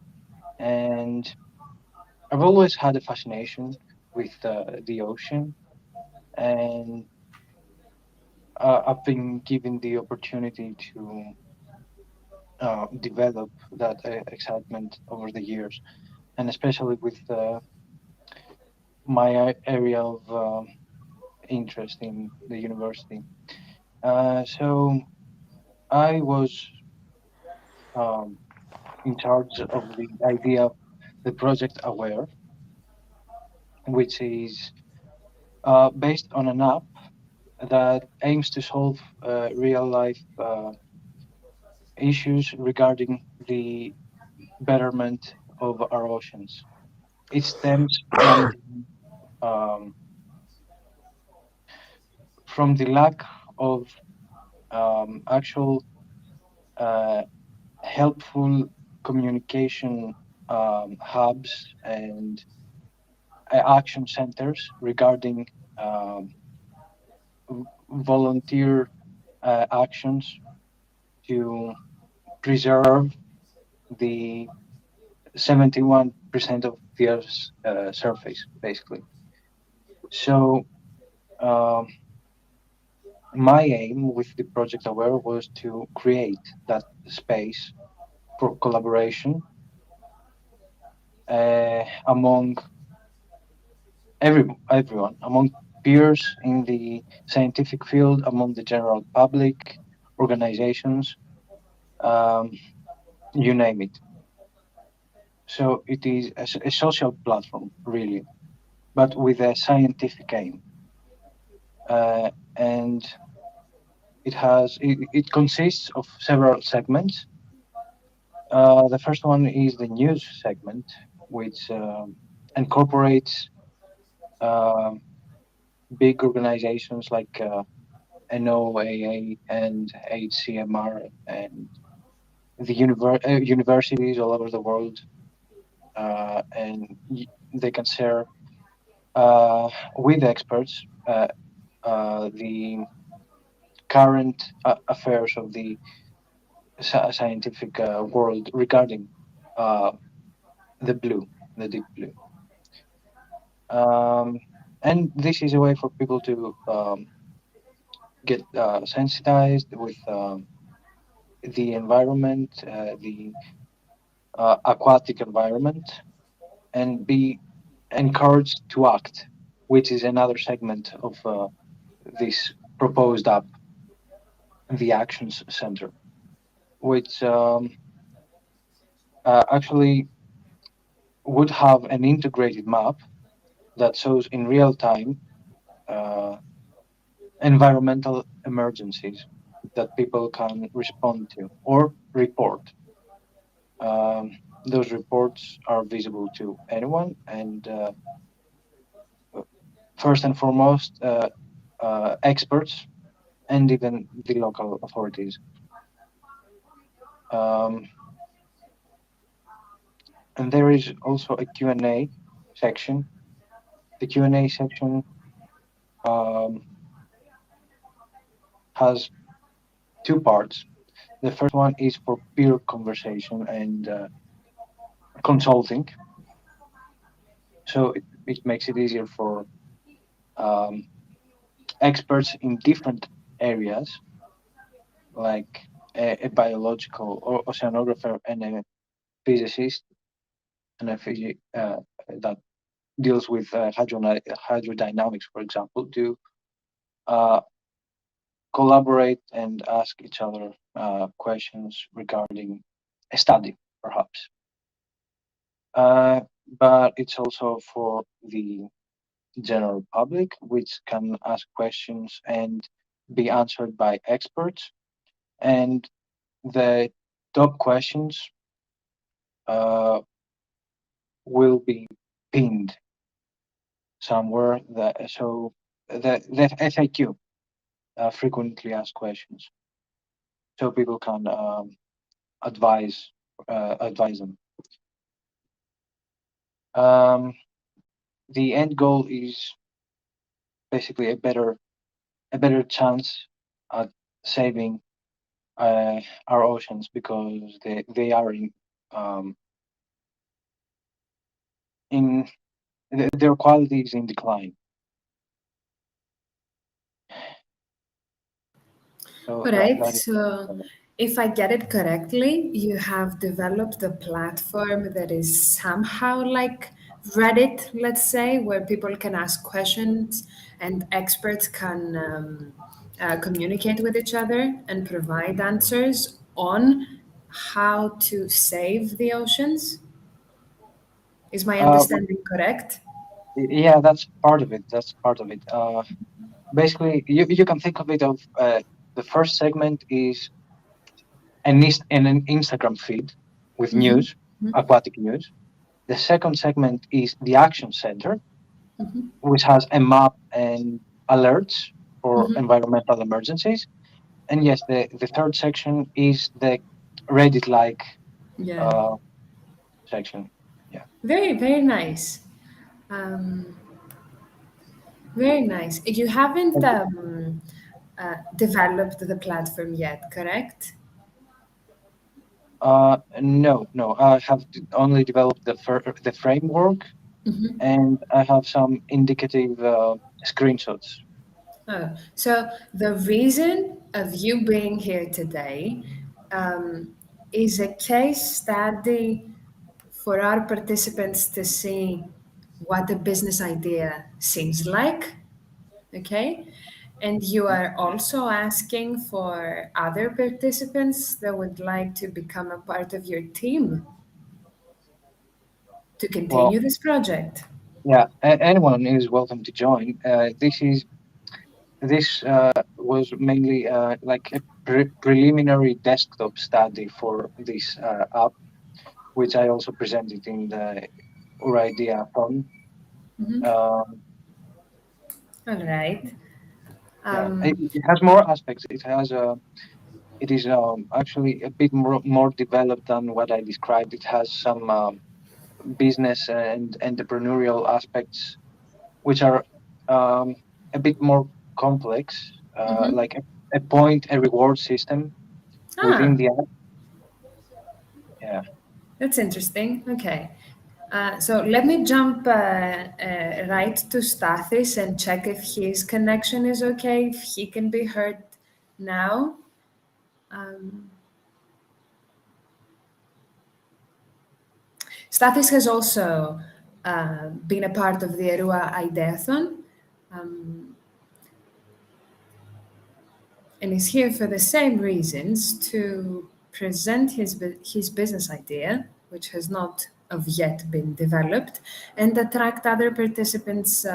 and I've always had a fascination with the ocean, and I've been given the opportunity to develop that excitement over the years, and especially with my area of interest in the university. So I was in charge of the idea of the project Aware, which is based on an app that aims to solve real life issues regarding the betterment of our oceans. It stems from the lack of actual helpful communication hubs and action centers regarding volunteer actions to preserve the 71% of the Earth's surface, basically. So my aim with the Project Aware was to create that space for collaboration among everyone, among peers in the scientific field, among the general public, organizations, you name it. So it is a social platform, really, but with a scientific aim. And it consists of several segments. The first one is the news segment, which incorporates big organizations like NOAA and HCMR and the universities all over the world, and they can share with experts the current affairs of the scientific world regarding the deep blue. And this is a way for people to get sensitized with the environment, the aquatic environment, and be encouraged to act, which is another segment of this proposed app, the Actions Center, which actually would have an integrated map that shows in real time environmental emergencies that people can respond to or report. Those reports are visible to anyone, and first and foremost, experts and even the local authorities. And there is also a Q&A section. The Q&A section has two parts. The first one is for peer conversation and consulting. So it makes it easier for experts in different areas, like a biological or oceanographer and a physicist, and that deals with hydrodynamics, for example, to collaborate and ask each other questions regarding a study, perhaps. But it's also for the general public, which can ask questions and be answered by experts. And the top questions will be pinned somewhere. So the FAQ, frequently asked questions, so people can advise them. The end goal is basically a better chance at saving our oceans, because they are in their quality is in decline. So All right. So if I get it correctly, you have developed a platform that is somehow like Reddit, let's say, where people can ask questions and experts can communicate with each other and provide answers on how to save the oceans. Is my understanding correct? Yeah, that's part of it. Basically, you can think of it of the first segment is an Instagram feed with news, aquatic news. The second segment is the action center, which has a map and alerts for environmental emergencies. And yes, the third section is the Reddit-like section. Yeah. Very, very nice. Very nice. You haven't developed the platform yet, correct? No. I have only developed the framework, and I have some indicative screenshots. Oh, so the reason of you being here today is a case study for our participants to see what a business idea seems like. Okay. And you are also asking for other participants that would like to become a part of your team to continue this project. Yeah, anyone is welcome to join. This was mainly like a preliminary desktop study for this app, which I also presented in the ERUAHackaTHon. All right. It has more aspects. It is actually a bit more developed than what I described. It has some business and entrepreneurial aspects, which are a bit more complex, like a point, a reward system within the app. Yeah. That's interesting. Okay. So let me jump right to Stathis and check if his connection is okay, if he can be heard now. Stathis has also been a part of the ERUAHackaTHon and is here for the same reasons, to present his business idea, which has not have yet been developed, and attract other participants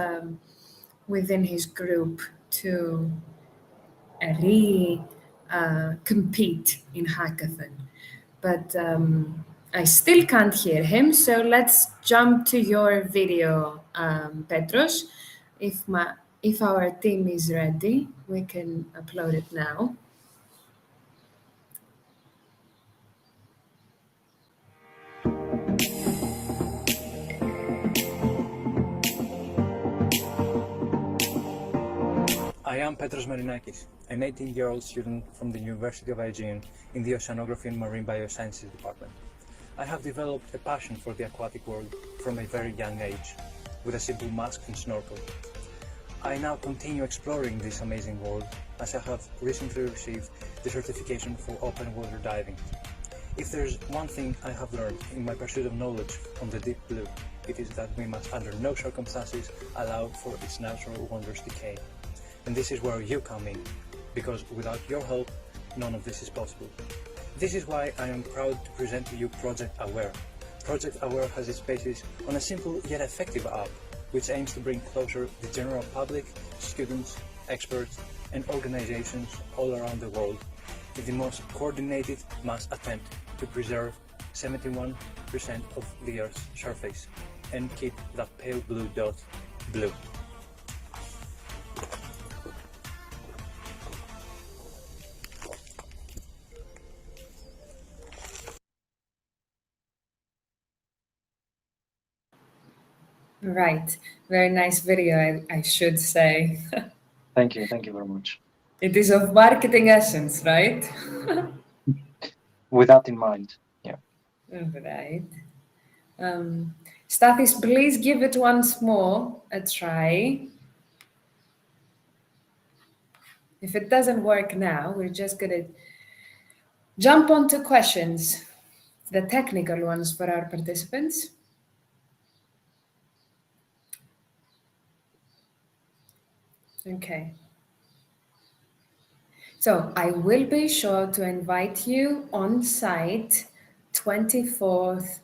within his group to compete in Hackathon. But I still can't hear him, so let's jump to your video, Petros. If our team is ready, we can upload it now. I am Petros Marinakis, an 18-year-old student from the University of Aegean in the Oceanography and Marine Biosciences department. I have developed a passion for the aquatic world from a very young age, with a simple mask and snorkel. I now continue exploring this amazing world as I have recently received the certification for open water diving. If there's one thing I have learned in my pursuit of knowledge on the deep blue, it is that we must under no circumstances allow for its natural wonders decay. And this is where you come in, because without your help, none of this is possible. This is why I am proud to present to you Project Aware. Project Aware has its basis on a simple yet effective app, which aims to bring closer the general public, students, experts, and organizations all around the world in the most coordinated mass attempt to preserve 71% of the Earth's surface and keep that pale blue dot blue. Right, very nice video, I should say. Thank you very much. It is of marketing essence, right? With that in mind, yeah. Right. Stathis, please give it once more a try. If it doesn't work now, we're just gonna jump onto questions, the technical ones for our participants. Okay. So I will be sure to invite you on site 24th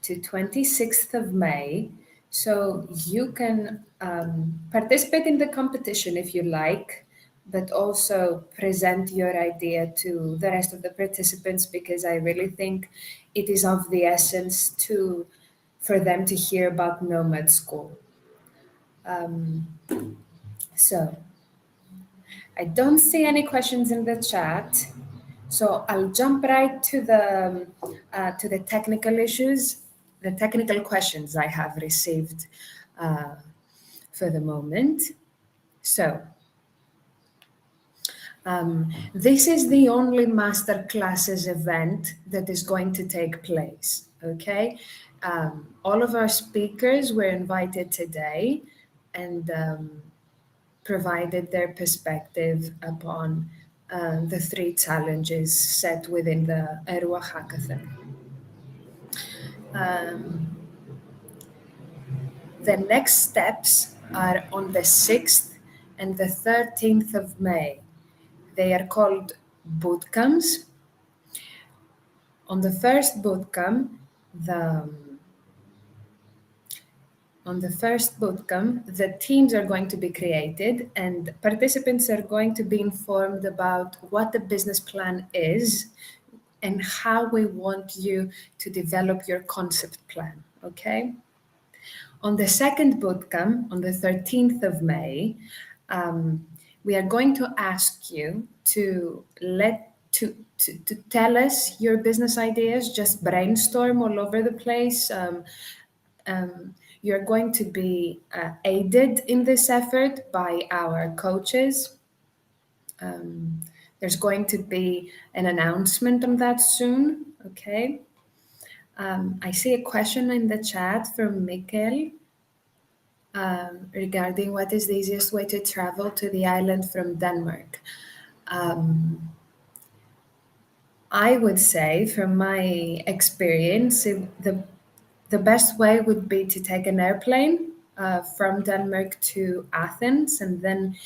to 26th of May, so you can participate in the competition if you like, but also present your idea to the rest of the participants, because I really think it is of the essence for them to hear about Nomad School. So I don't see any questions in the chat, so I'll jump right to the technical issues, the technical questions I have received for the moment. So this is the only masterclasses event that is going to take place, okay? All of our speakers were invited today and provided their perspective upon the three challenges set within the ERUAHackaTHon. The next steps are on the 6th and the 13th of May. They are called bootcamps. On the first bootcamp, the teams are going to be created and participants are going to be informed about what the business plan is and how we want you to develop your concept plan, okay? On the second bootcamp, on the 13th of May, we are going to ask you to tell us your business ideas, just brainstorm all over the place. You're going to be aided in this effort by our coaches. There's going to be an announcement on that soon, okay? I see a question in the chat from Mikkel regarding what is the easiest way to travel to the island from Denmark. I would say, from my experience, the best way would be to take an airplane from Denmark to Athens and then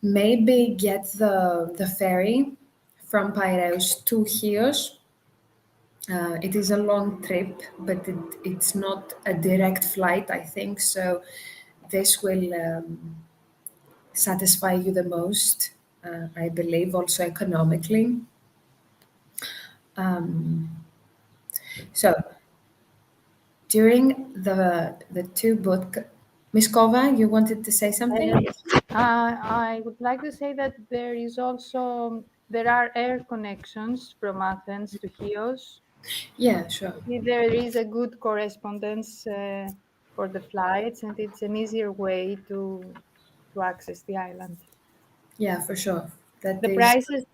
maybe get the ferry from Piraeus to Chios It is a long trip, but it's not a direct flight, I think. So this will satisfy you the most, I believe, also economically. So during the two boot, Ms. Kova, you wanted to say something? Yes. I would like to say that there are air connections from Athens to Chios. Yeah, sure. There is a good correspondence for the flights, and it's an easier way to access the island. Yeah, for sure. That The is prices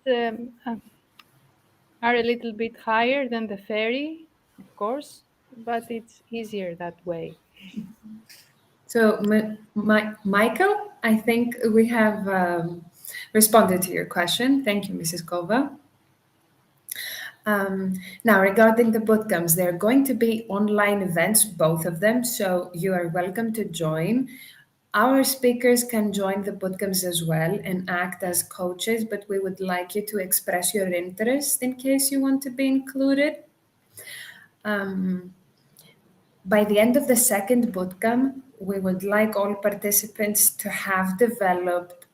are a little bit higher than the ferry, of course, but it's easier that way. so. Michael, I think we have responded to your question. Thank you, Mrs. Kova. Now, regarding the bootcamps, they're going to be online events, both of them, so you are welcome to join. Our speakers can join the bootcamps as well and act as coaches, but we would like you to express your interest in case you want to be included. By the end of the second bootcamp, we would like all participants to have developed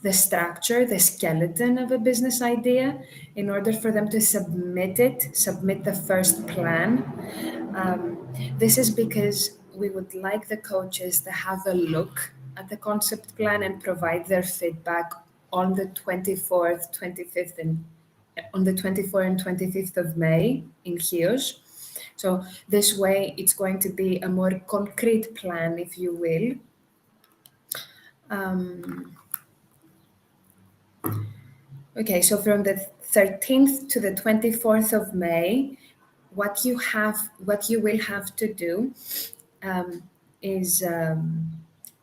the structure, the skeleton of a business idea in order for them to submit the first plan. This is because we would like the coaches to have a look at the concept plan and provide their feedback on the 24th, 25th, and on the 24th and 25th of May in Chios. So this way, it's going to be a more concrete plan, if you will. Okay, so from the 13th to the 24th of May, what you will have to do is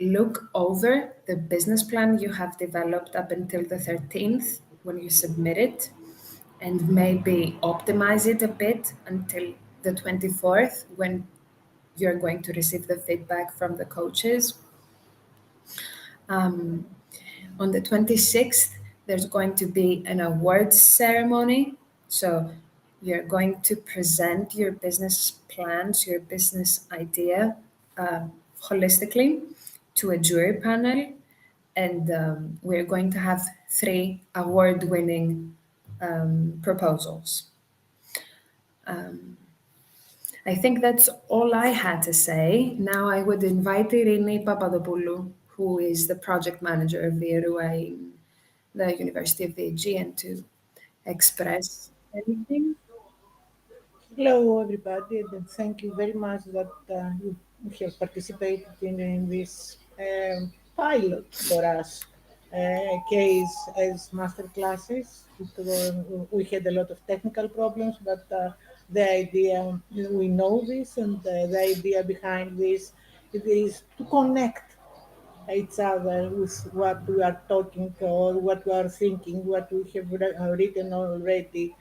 look over the business plan you have developed up until the 13th when you submit it, and maybe optimize it a bit until the 24th when you're going to receive the feedback from the coaches. On the 26th, there's going to be an awards ceremony. So you're going to present your business plans, your business idea holistically to a jury panel. And we're going to have 3 award-winning proposals. I think that's all I had to say. Now I would invite Irini Papadopoulou, who is the project manager of the ERUA in the University of the Aegean, to express anything. Hello, everybody, and thank you very much that you have participated in this pilot for us case as master classes. We had a lot of technical problems, but the idea, we know this, and the idea behind this, it is to connect each other with what we are talking or what we are thinking, what we have written already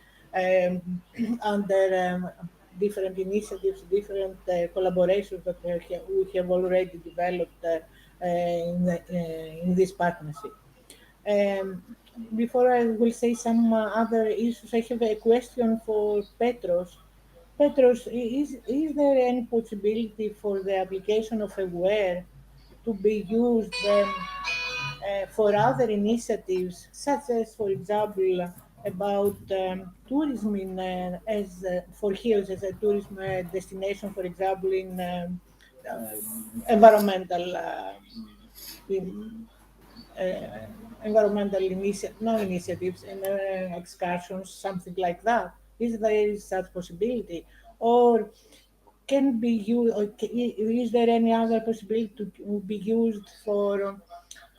under different initiatives, different collaborations that we have already developed in this partnership. Before I will say some other issues, I have a question for Petros. Petros, is there any possibility for the application of AWARE to be used for other initiatives, such as, for example, about tourism in, for Chios as a tourism destination, for example, in environmental environmental initiatives and excursions, something like that. Is there such possibility, or can be used? Or is there any other possibility to be used for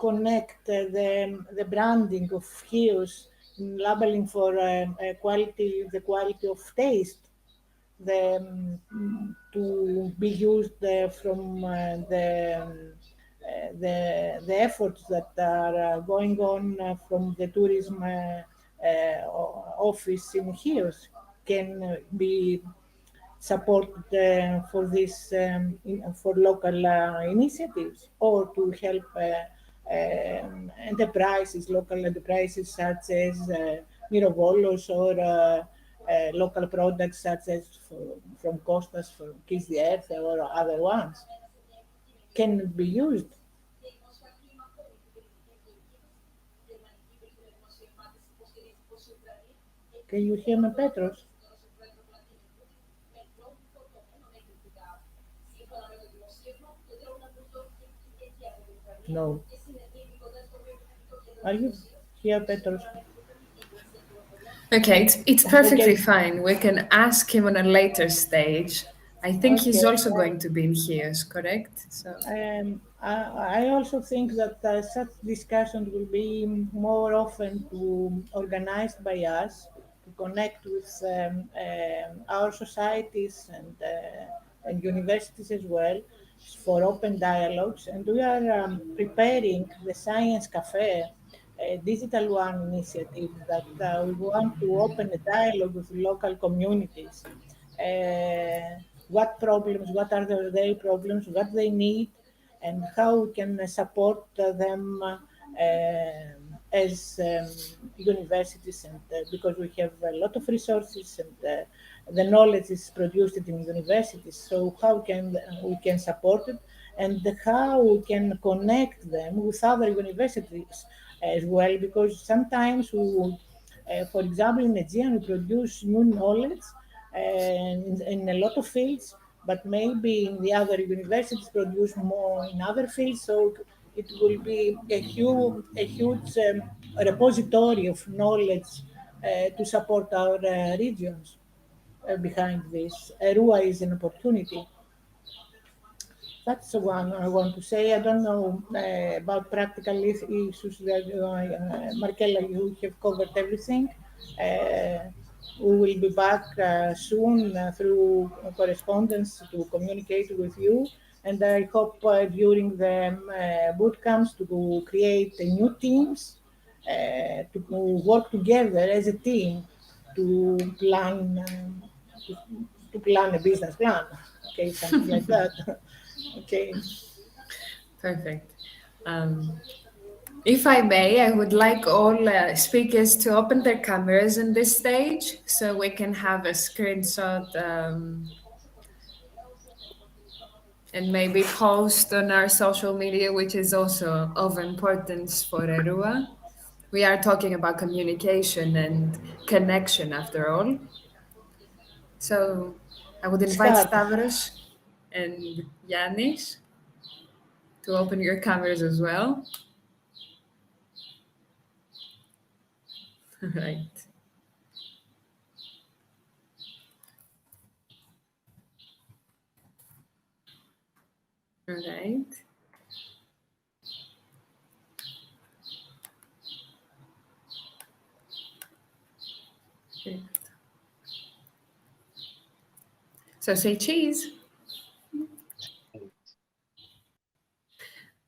connect the branding of Chios, labeling for the quality of taste, to be used from the efforts that are going on from the tourism office in Chios can be supported for this for local initiatives, or to help enterprises, local enterprises such as Mirovolos or local products such as from Costas, from Kiss the Earth, or other ones, can be used. Can you hear me, Petros? No. Are you here, Petros? Okay, it's perfectly Okay. fine. We can ask him on a later stage. I think he's Okay. also going to be in Chios, correct? So I also think that such discussions will be more often organized by us to connect with our societies and universities as well for open dialogues. And we are preparing the Science Cafe, a digital one initiative that we want to open a dialogue with local communities. What problems, what are their problems, what they need, and how we can support them as universities, and because we have a lot of resources and the knowledge is produced in universities. So how can we can support it, and how we can connect them with other universities as well, because sometimes we, for example, in Aegean, we produce new knowledge in a lot of fields, but maybe in the other universities produce more in other fields. So it will be a huge repository of knowledge to support our regions behind this. ERUA is an opportunity. That's the one I want to say. I don't know about practical issues that Markella, you have covered everything. We will be back soon through correspondence to communicate with you. And I hope during the boot camps to create new teams, to work together as a team to plan to plan a business plan. Okay, something like that. Okay. perfect. If I may, I would like all speakers to open their cameras in this stage so we can have a screenshot and maybe post on our social media, which is also of importance for ERUA. We are talking about communication and connection after all. So I would invite Start. Stavros and Yannis to open your cameras as well. Right. All right. Good. So say cheese.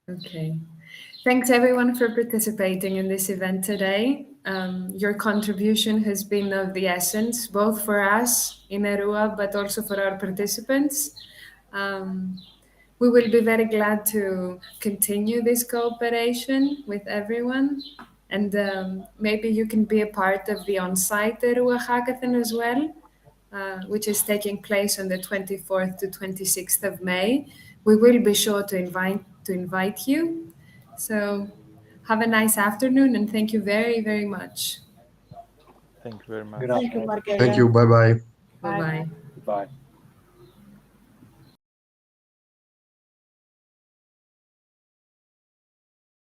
Okay. Thanks everyone for participating in this event today. Your contribution has been of the essence, both for us in ERUA, but also for our participants. We will be very glad to continue this cooperation with everyone. And maybe you can be a part of the on-site ERUAHackaTHon as well, which is taking place on the 24th to 26th of May. We will be sure to invite you. So have a nice afternoon and thank you very, very much. Thank you very much. Good Thank you, afternoon. Markella. Thank you. Bye-bye. Bye-bye. Goodbye.